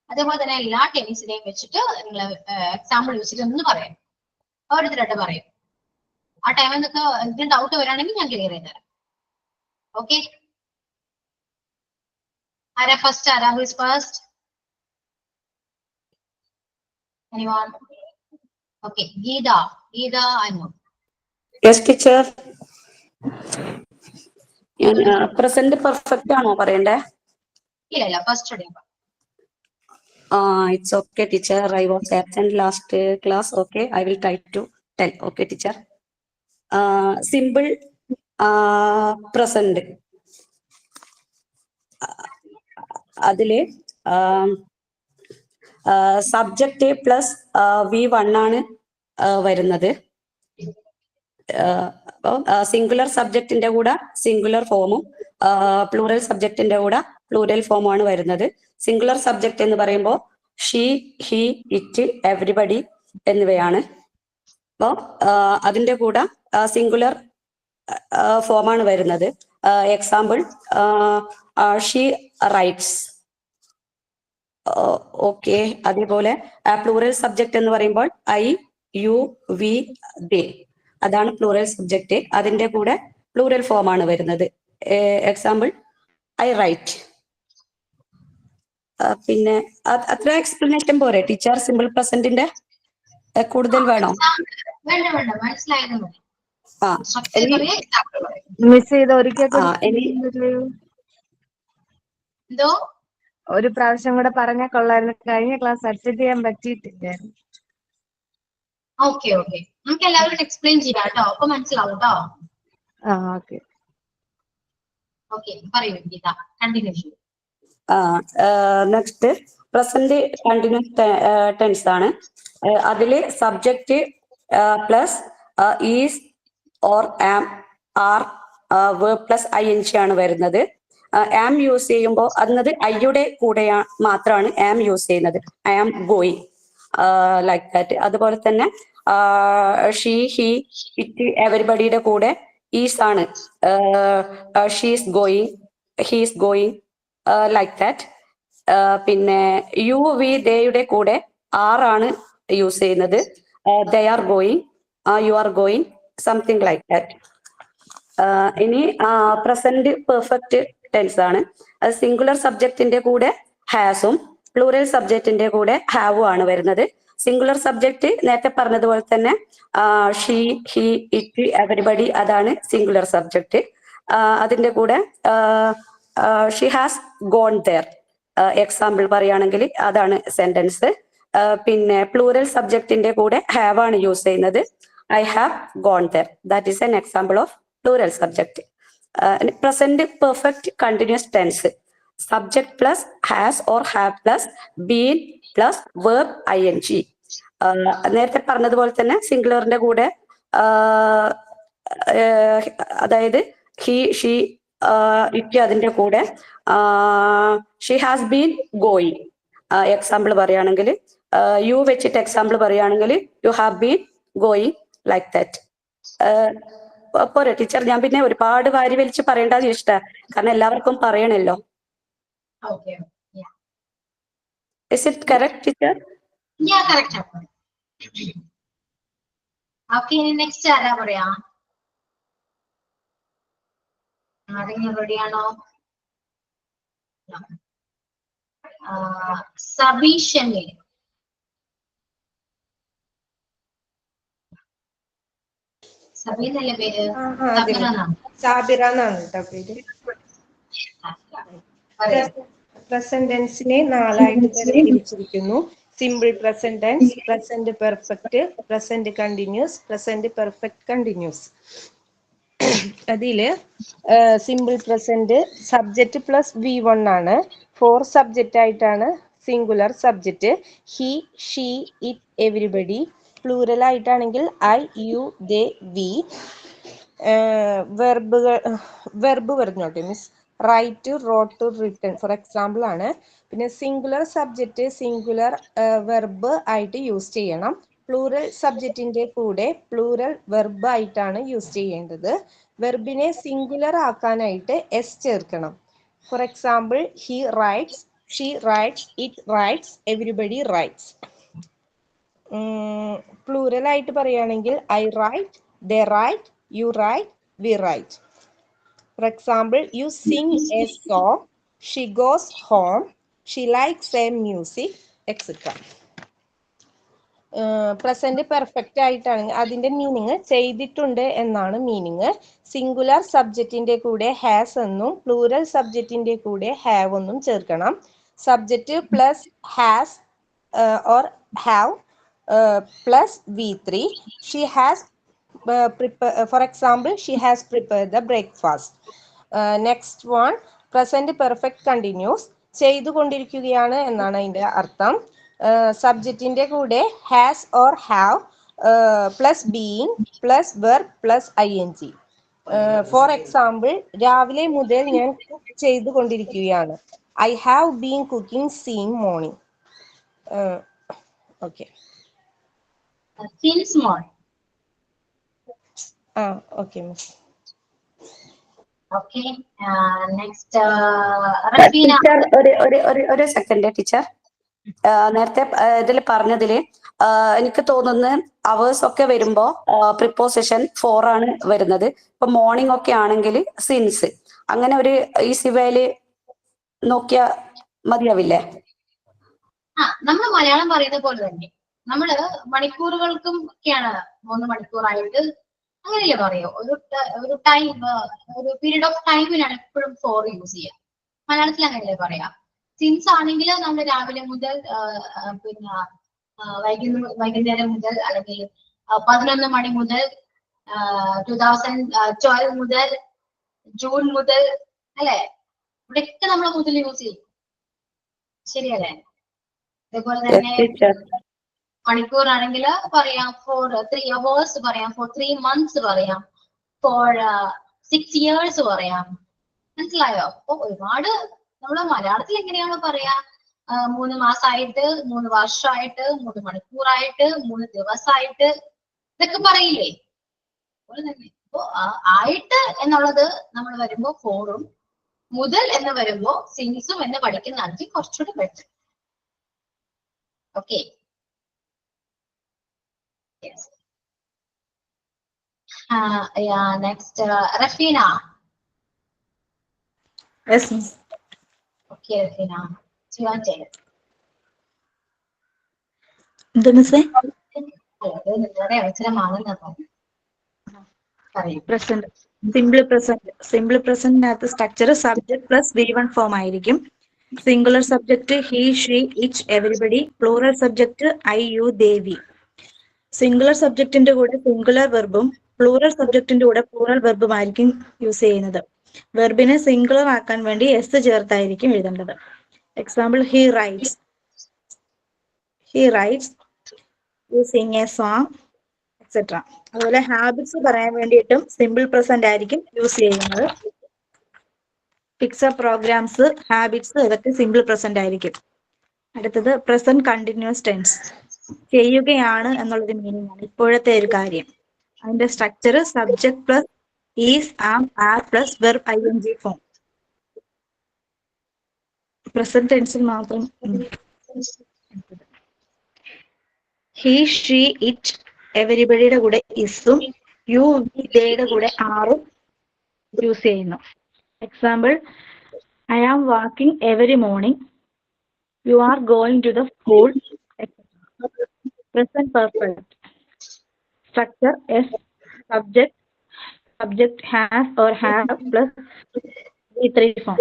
Speaker 1: അതേപോലെ തന്നെ എല്ലാ ടെൻസിനെയും വെച്ചിട്ട് നിങ്ങൾ എക്സാമ്പിൾ വെച്ചിട്ട് ഒന്ന് പറയാം, ഓരോരുത്തരായിട്ട് പറയും. ആ ടൈമിൽ നിങ്ങൾക്ക് എന്തെങ്കിലും ഡൗട്ട് വരാണെങ്കിൽ ഞാൻ ക്ലിയർ ചെയ്ത് തരാം. ഓക്കെ, ആരാ ഫസ്റ്റ്? ആരാ who's first? Anyone? Okay, Geetha Anu.
Speaker 4: Yes teacher. Present perfect ആണോ പറയണ്ടേ?
Speaker 1: ഇല്ല, ഫസ്റ്റ് ഇടുക.
Speaker 4: It's okay, teacher. I was absent last class. Okay, I will try to tell. Okay, teacher. Simple present. അതില് സബ്ജക്റ്റ് പ്ലസ് V1 ആണ് വരുന്നത്. Singular സബ്ജക്റ്റിന്റെ കൂടെ singular ഫോമും പ്ലൂറൽ സബ്ജക്റ്റിന്റെ കൂടെ പ്ലൂറൽ ഫോമാണ് വരുന്നത്. സിംഗുലർ സബ്ജക്റ്റ് എന്ന് പറയുമ്പോൾ ഷീ, ഹി, ഇറ്റ്, എവരിബഡി എന്നിവയാണ്. അപ്പോൾ അതിന്റെ കൂടെ സിംഗുലർ ഫോമാണ് വരുന്നത്. Example she rights. ഓക്കെ. അതേപോലെ പ്ലൂറൽ സബ്ജക്റ്റ് എന്ന് പറയുമ്പോൾ ഐ, യു, വി, ദേ, അതാണ് പ്ലൂറൽ സബ്ജക്റ്റ്. അതിന്റെ കൂടെ പ്ലൂറൽ ഫോമാണ് വരുന്നത്. Example I write. പിന്നെ അത്ര എക്സ്പ്ലനേഷൻ പോരെ ടീച്ചർ? സിമ്പിൾ പ്രസന്റിന്റെ കൂടുതൽ വേണോ?
Speaker 2: മിസ് ചെയ്ത് ഒരിക്കൽ
Speaker 1: എന്തോ
Speaker 2: ഒരു പ്രാവശ്യം കൂടെ പറഞ്ഞാൽ കൊള്ളായിരുന്നു. കഴിഞ്ഞ ക്ലാസ് അറ്റൻഡ് ചെയ്യാൻ പറ്റിയിട്ടില്ല.
Speaker 1: ഓക്കെ ഓക്കെ, നമുക്ക് എല്ലാവരും എക്സ്പ്ലെയിൻ ചെയ്യാം കേട്ടോ, അപ്പൊ മനസ്സിലാവും കേട്ടോ.
Speaker 2: ഓക്കെ
Speaker 1: ഓക്കെ, പറയൂ ഗീത, കണ്ടിന്യൂ ചെയ്യൂ.
Speaker 4: നെക്സ്റ്റ് പ്രസന്റ് കണ്ടിന്യൂസ് ടെൻസ് ആണ്. അതില് subject plus is or am, are, verb plus ING ആണ് വരുന്നത്. ആം യൂസ് ചെയ്യുമ്പോൾ അന്നത് ഐയുടെ കൂടെ മാത്രമാണ് ആം യൂസ് ചെയ്യുന്നത്. I am going, like that. അതുപോലെ തന്നെ ഷീ, ഹി, ഇറ്റ്, എവരിബഡിയുടെ കൂടെ ഈസ് ആണ്. She's going, he's going, like that. പിന്നെ യു, വി, ദേയുടെ കൂടെ ആണ് യൂസ് ചെയ്യുന്നത്. They are going, you are going, something like that. ഇനി പ്രസന്റ് പെർഫെക്റ്റ് ടെൻസ് ആണ്. അത് സിംഗുലർ സബ്ജക്റ്റിന്റെ കൂടെ ഹാസും പ്ലൂറൽ സബ്ജക്റ്റിന്റെ കൂടെ ഹാവും ആണ് വരുന്നത്. സിംഗുലർ സബ്ജക്റ്റ് നേരത്തെ പറഞ്ഞതുപോലെ തന്നെ ഷീ, ഹി, ഇറ്റ്, എവരിബഡി, അതാണ് സിംഗുലർ സബ്ജക്റ്റ്. അതിന്റെ കൂടെ she has gone there, example പറയുകയാണെങ്കിൽ അതാണ് സെന്റൻസ്. പിന്നെ പ്ലൂറൽ സബ്ജക്റ്റിന്റെ കൂടെ ഹാവ് ആണ് യൂസ് ചെയ്യുന്നത്. I have gone there, that is an example of plural subject. Present perfect continuous tense subject plus has or have plus been plus verb ING. നേരത്തെ പറഞ്ഞതുപോലെ തന്നെ സിംഗുലറിന്റെ കൂടെ അതായത് ഹി, ഷീ, ഇറ്റ്, അതിന്റെ കൂടെ she has been going. Example പറയുകയാണെങ്കിൽ U വെച്ചിട്ട് example പറയുകയാണെങ്കിൽ you have been going, like that. പോരെ ടീച്ചർ? ഞാൻ പിന്നെ ഒരുപാട് വാരി വലിച്ച് പറയേണ്ടത് ഇഷ്ടമാണ്, കാരണം എല്ലാവർക്കും പറയണല്ലോ.
Speaker 1: Okay, yeah.
Speaker 4: Is it correct, teacher?
Speaker 1: Yeah, correct. Okay, next ആരാ പറയാ? ആരെങ്കിലും റെഡി ആണോ? സബീഷന്. സബീന്നല്ലേ പേര്?
Speaker 2: സാബിറ എന്നാണ് കേട്ടോ പേര്. പ്രസന്റ് ടെൻസിനെ 4 ആയിട്ട് തിരിച്ചിരിക്കുന്നു. Simple present tense, present perfect, present continuous, present perfect continuous. അതില് simple present subject plus V1 ആണ്. 4 സബ്ജക്റ്റ് ആയിട്ടാണ് singular subject. He, she, it, everybody. Plural ആയിട്ടാണെങ്കിൽ I, you, they, we. Verb പറഞ്ഞോട്ടെ miss. Write, wrote, written for example ആണ്. പിന്നെ singular subject singular verb ആയിട്ട് use ചെയ്യണം. Plural സബ്ജക്റ്റിന്റെ കൂടെ പ്ലൂറൽ വെർബ് ആയിട്ടാണ് യൂസ് ചെയ്യേണ്ടത്. വെർബിനെ സിംഗുലർ ആക്കാനായിട്ട് എസ് ചേർക്കണം. For example he rights, she writes, it writes, everybody writes. Plural ആയിട്ട് പറയുകയാണെങ്കിൽ I write, they write, you write, we write. For example, you sing a song, she goes home, she likes same music, etc. Present perfect ആയിട്ടാണെങ്കിൽ അതിന്റെ meaning ചെയ്തിട്ടുണ്ട് എന്നാണ് meaning. Singular സബ്ജക്റ്റിന്റെ കൂടെ has എന്നും plural സബ്ജക്റ്റിന്റെ കൂടെ ഹാവ് എന്നും ചേർക്കണം. Subject plus has or have plus V3. She has for example, she has prepared the breakfast. Next one, present perfect continuous. ചെയ്തുകൊണ്ടിരിക്കുകയാണ് എന്നാണ് അതിന്റെ അർത്ഥം. സബ്ജക്റ്റിന്റെ കൂടെ has or have plus being plus verb plus ING. For example, രാവിലെ മുതൽ ഞാൻ cook ചെയ്തുകൊണ്ടിരിക്കുകയാണ്. I have been cooking since morning. Okay.
Speaker 1: Since morning.
Speaker 2: Okay miss.
Speaker 1: Okay. Next, Rafina.
Speaker 4: Teacher ഒരു സെക്കൻഡ് ടീച്ചർ. നേരത്തെ ഇതിൽ പറഞ്ഞതില് എനിക്ക് തോന്നുന്നു അവേഴ്സ് ഒക്കെ വരുമ്പോ പ്രിപ്പോസിഷൻ 4 ആണ് വരുന്നത്. ഇപ്പൊ മോർണിംഗ് ഒക്കെ ആണെങ്കിൽ സിൻസ്, അങ്ങനെ ഒരു ഈസി വേയില് നോക്കിയാ മതിയാവില്ലേ?
Speaker 1: നമ്മൾ മലയാളം പറയുന്ന പോലെ തന്നെ നമ്മള് മണിക്കൂറുകൾക്കും ഒക്കെയാണ് 3 മണിക്കൂറായിട്ട് അങ്ങനെയല്ലേ പറയോ, ഒരു ടൈം, ഒരു പീരീഡ് ഓഫ് ടൈമിനാണ് എപ്പോഴും 4 യൂസ് ചെയ്യുക. മലയാളത്തിൽ അങ്ങനെയല്ലേ പറയാ. സിൻസ് ആണെങ്കിൽ നമ്മൾ രാവിലെ മുതൽ പിന്നെ വൈകുന്നേരം മുതൽ, അല്ലെങ്കിൽ 11 മണി മുതൽ, 2012 മുതൽ, ജൂൺ മുതൽ, അല്ലെ? ഇവിടെയൊക്കെ നമ്മൾ മുതൽ യൂസ് ചെയ്യും. ശരിയല്ലേ? അതേപോലെ തന്നെ മണിക്കൂറാണെങ്കിൽ പറയാം ഫോർ 3 hours പറയാം, ഫോർ 3 months പറയാം, ഫോർ 6 years പറയാം. മനസ്സിലായോ? അപ്പൊ ഒരുപാട് നമ്മള് മലയാളത്തിൽ എങ്ങനെയാണോ പറയാ, 3 മാസമായിട്ട്, 3 വർഷമായിട്ട്, 3 മണിക്കൂറായിട്ട്, 3 ദിവസമായിട്ട്, ഇതൊക്കെ പറയില്ലേ? അതുപോലെ തന്നെ ഇപ്പൊ ആയിട്ട് എന്നുള്ളത് നമ്മൾ വരുമ്പോ 4ഉം, മുതൽ എന്ന് വരുമ്പോ സിൻസും എന്ന് പഠിക്കുന്നതാണെങ്കിൽ കുറച്ചുകൂടി better. Okay. Yes. Yeah, next, Rafina.
Speaker 9: Yes, miss.
Speaker 1: Okay, Rafina. Chivante.
Speaker 9: എന്ത് മിസ്സേ?
Speaker 1: നിങ്ങളുടെ അവസരമാണെന്ന് പറഞ്ഞു.
Speaker 9: പ്രസന്റ്, സിമ്പിൾ പ്രസന്റിനകത്ത് structure subject plus V1 form ആയിരിക്കും. Singular subject he, she, it, everybody. Plural subject I, you, they, we. Singular സബ്ജക്റ്റിന്റെ കൂടെ singular വെർബും plural സബ്ജക്റ്റിന്റെ കൂടെ പ്ലൂറൽ വെർബും ആയിരിക്കും യൂസ് ചെയ്യുന്നത്. വെർബിനെ സിംഗുലർ ആക്കാൻ വേണ്ടി എസ് ചേർത്തായിരിക്കും എഴുതേണ്ടത്. Example, he writes, you sing a song, etcetera. അതുപോലെ ഹാബിറ്റ്സ് പറയാൻ വേണ്ടിയിട്ടും സിമ്പിൾ പ്രസന്റ് ആയിരിക്കും യൂസ് ചെയ്യുന്നത്. പിക്ചർ, പ്രോഗ്രാംസ്, ഹാബിറ്റ്സ്, ഇതൊക്കെ സിമ്പിൾ പ്രസന്റ് ആയിരിക്കും. അടുത്തത് പ്രസന്റ് കണ്ടിന്യൂസ് ടെൻസ്. ചെയ്യുകയാണ് എന്നുള്ളൊരു മീനിങ് ആണ്, ഇപ്പോഴത്തെ ഒരു കാര്യം. അതിന്റെ structure subject plus is, am, are plus verb ING form. Present ടെൻസിൽ മാത്രം ഹി, ഷീ, ഇറ്റ്, എവരിബഡിയുടെ കൂടെ ഇസും, യു, ദേയുടെ കൂടെ ആറും യൂസ് ചെയ്യുന്നു. Example, I am walking every morning, you are going to the school, etc. Present perfect. Structure S, subject has or have plus V3 form.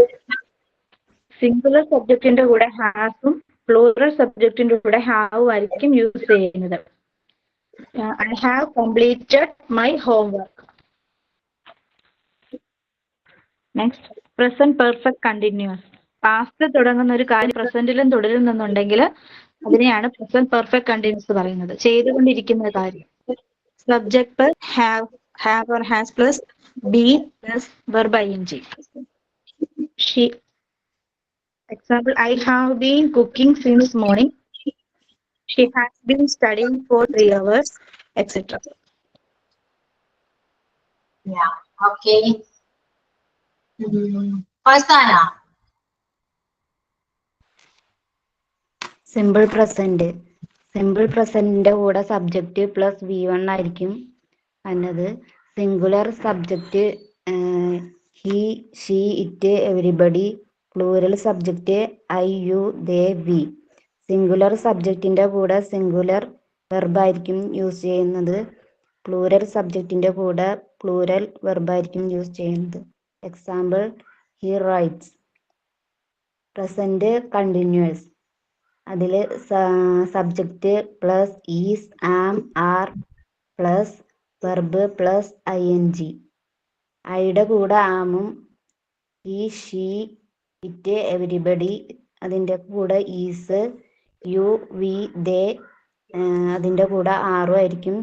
Speaker 9: Singular സബ്ജക്റ്റിന്റെ കൂടെ ഹാസും പ്ലൂറൽ സബ്ജക്റ്റിന്റെ കൂടെ ഹാവും ആയിരിക്കും യൂസ് ചെയ്യുന്നത്. I have completed my homework. Next, present perfect continuous. Past തുടങ്ങുന്ന ഒരു കാര്യം പ്രസന്റിലും തുടരുന്നുണ്ടെങ്കിൽ അതിനെയാണ് പ്രസന്റ് പെർഫെക്റ്റ് കണ്ടിന്യൂസ് പറയുന്നത്. ചെയ്തുകൊണ്ടിരിക്കുന്ന കാര്യം. Subject plus have or has plus been plus verb ING. She. Example, I have been cooking since morning. She has been studying for 3 hours, etc.
Speaker 1: Yeah. Okay. Farsana.
Speaker 10: Simple പ്രസന്റിന്റെ കൂടെ subject plus V1 ആയിരിക്കും എന്നത്. Singular subject he, she, it, everybody. Plural subject I, you, they, we. Singular സബ്ജക്റ്റിന്റെ കൂടെ singular വെർബായിരിക്കും use ചെയ്യുന്നത്. Plural സബ്ജക്റ്റിന്റെ കൂടെ പ്ലൂറൽ വെർബായിരിക്കും യൂസ് ചെയ്യുന്നത്. Example, he writes. Present continuous. അതിൽ subject plus is, am, are plus verb plus ING. ഐയുടെ കൂടെ ആമും, ഹി, ഷീ, ഇറ്റ്, എവരിബഡി അതിൻ്റെ കൂടെ ഈസ്, യു വി ദേ അതിൻ്റെ കൂടെ ആറും ആയിരിക്കും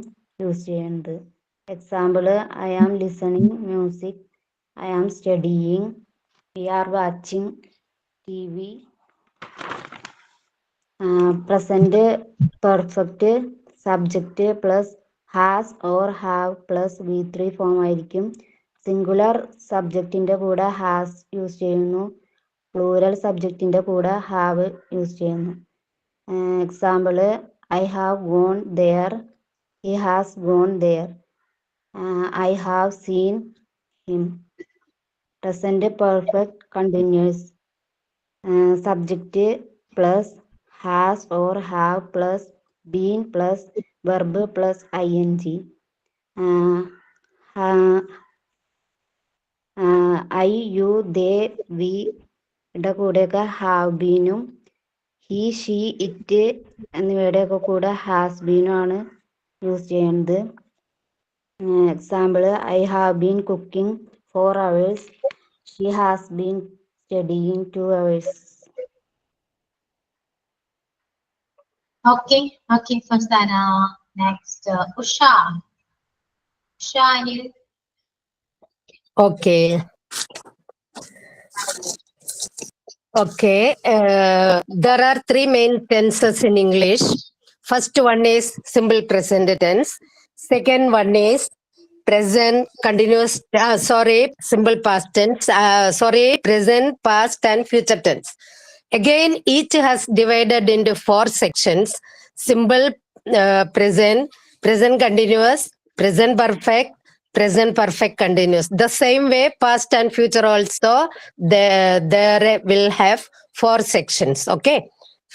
Speaker 10: യൂസ് ചെയ്യുന്നത്. Example I am listening music, I am studying, we are watching TV. Present perfect subject plus has or have plus V3 form ആയിരിക്കും. സിംഗുലർ സബ്ജക്റ്റിന്റെ കൂടെ ഹാസ് യൂസ് ചെയ്യുന്നു, പ്ലൂറൽ സബ്ജക്റ്റിന്റെ കൂടെ ഹാവ് യൂസ് ചെയ്യുന്നു. Example I have gone there, he has gone there, I have seen him. Present perfect continuous subject plus has or have plus been plus verb plus ING. I you they V യുടെ കൂടെയൊക്കെ have ബീനും he she it എന്നിവയുടെയൊക്കെ കൂടെ has ബീനും ആണ് use ചെയ്യുന്നത്. Example I have been cooking 4 hours, she has been studying 2 hours.
Speaker 1: Okay, Farzana. Next, Usha. Usha, you.
Speaker 11: Okay. There are 3 main tenses in English. First one is simple present tense. Second one is present continuous, simple past tense. Present, past and future tense. Again, each has divided into 4 sections: simple, present, present continuous, present perfect, present perfect continuous. The same way, past and future also, there will have 4 sections. Okay.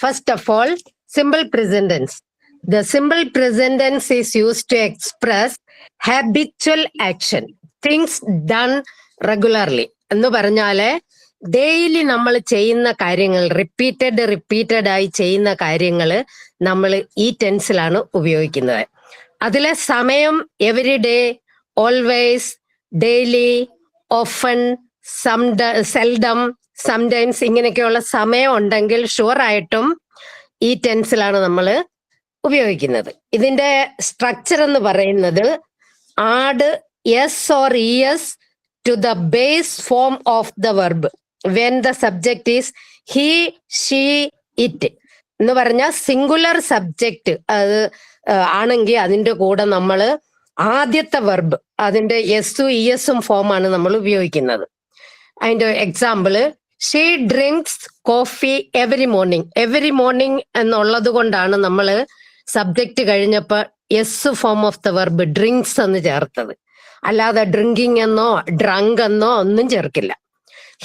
Speaker 11: First of all, simple present tense. The simple present tense is used to express habitual action, things done regularly. എന്ന് പറഞ്ഞാല് daily നമ്മൾ ചെയ്യുന്ന കാര്യങ്ങൾ, repeated ആയി ചെയ്യുന്ന കാര്യങ്ങൾ നമ്മൾ ഈ ടെൻസിലാണ് ഉപയോഗിക്കുന്നത്. അതിലെ സമയം every day, always, daily, often, seldom, sometimes ഇങ്ങനെയൊക്കെയുള്ള സമയം ഉണ്ടെങ്കിൽ ഷുവറായിട്ടും ഈ ടെൻസിലാണ് നമ്മൾ ഉപയോഗിക്കുന്നത്. ഇതിന്റെ സ്ട്രക്ചർ എന്ന് പറയുന്നത് add S or ES to the base form of the verb when the subject is he, she, it. എന്ന് പറഞ്ഞാൽ സിംഗുലർ സബ്ജക്റ്റ് അത് ആണെങ്കിൽ അതിന്റെ കൂടെ നമ്മൾ ആദ്യത്തെ വെർബ് അതിന്റെ എസും ESും ഫോമാണ് നമ്മൾ ഉപയോഗിക്കുന്നത്. അതിന്റെ example she drinks coffee every morning എന്നുള്ളത് കൊണ്ടാണ് നമ്മൾ സബ്ജക്റ്റ് കഴിഞ്ഞപ്പോ S form of the verb drinks എന്ന് ചേർത്തത്. അല്ലാതെ ഡ്രിങ്കിങ് എന്നോ ഡ്രങ്ക് എന്നോ ഒന്നും ചേർക്കില്ല.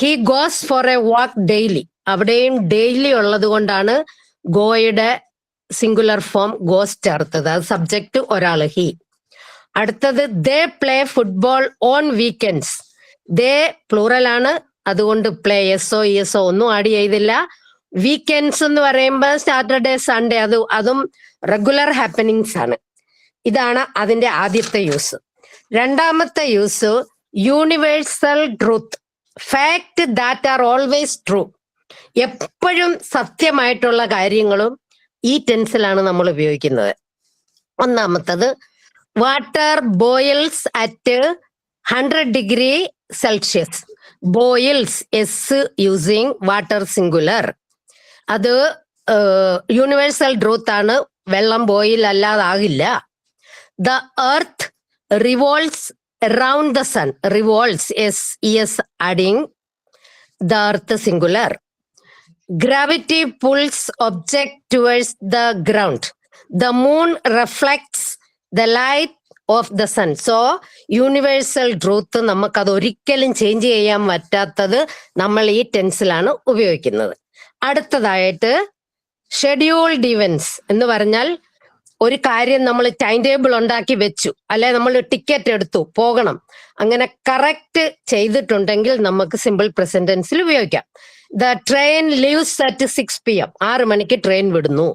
Speaker 11: He goes for a walk daily, അവിടെയും ഡെയിലി ഉള്ളത് കൊണ്ടാണ് ഗോയുടെ സിംഗുലർ ഫോം ഗോസ് ചേർത്തത്. അത് സബ്ജക്റ്റ് ഒരാള് ഹി. അടുത്തത് they play football on weekends. They പ്ലൂറലാണ്, അതുകൊണ്ട് പ്ലേ എസ്ഒ ESO ഒന്നും ആഡ് ചെയ്തില്ല. വീക്കെൻഡ്സ് എന്ന് പറയുമ്പോൾ സാറ്റർഡേ സൺഡേ അതും റെഗുലർ ഹാപ്പനിങ്സ് ആണ്. ഇതാണ് അതിന്റെ ആദ്യത്തെ യൂസ്. രണ്ടാമത്തെ use universal truth, fact that are always true. എപ്പോഴും സത്യമായിട്ടുള്ള കാര്യങ്ങളും ഈ ടെൻസിലാണ് നമ്മൾ ഉപയോഗിക്കുന്നത്. ഒന്നാമത്തത് water boils at 100 degree Celsius. Boils S using water singular. അത് യൂണിവേഴ്സൽ ട്രൂത്ത് ആണ്, വെള്ളം ബോയിൽ അല്ലാതാകില്ല. The earth revolves around the sun. Revolves, ES adding the earth singular. Gravity pulls object towards the ground. The moon reflects the light of the sun. So universal truth നമുക്കത് ഒരിക്കലും change ചെയ്യാൻ പറ്റാത്തത് നമ്മൾ ഈ ടെൻസിലാണ് ഉപയോഗിക്കുന്നത്. അടുത്തതായിട്ട് scheduled events എന്ന് പറഞ്ഞാൽ ഒരു കാര്യം നമ്മൾ ടൈം ടേബിൾ ഉണ്ടാക്കി വെച്ചു, അല്ലെ നമ്മൾ ടിക്കറ്റ് എടുത്തു പോകണം, അങ്ങനെ കറക്റ്റ് ചെയ്തിട്ടുണ്ടെങ്കിൽ നമുക്ക് സിമ്പിൾ പ്രസന്റ് ടെൻസിൽ ഉപയോഗിക്കാം. The train leaves at 6 PM. 6 മണിക്ക് ട്രെയിൻ വിടുന്നു.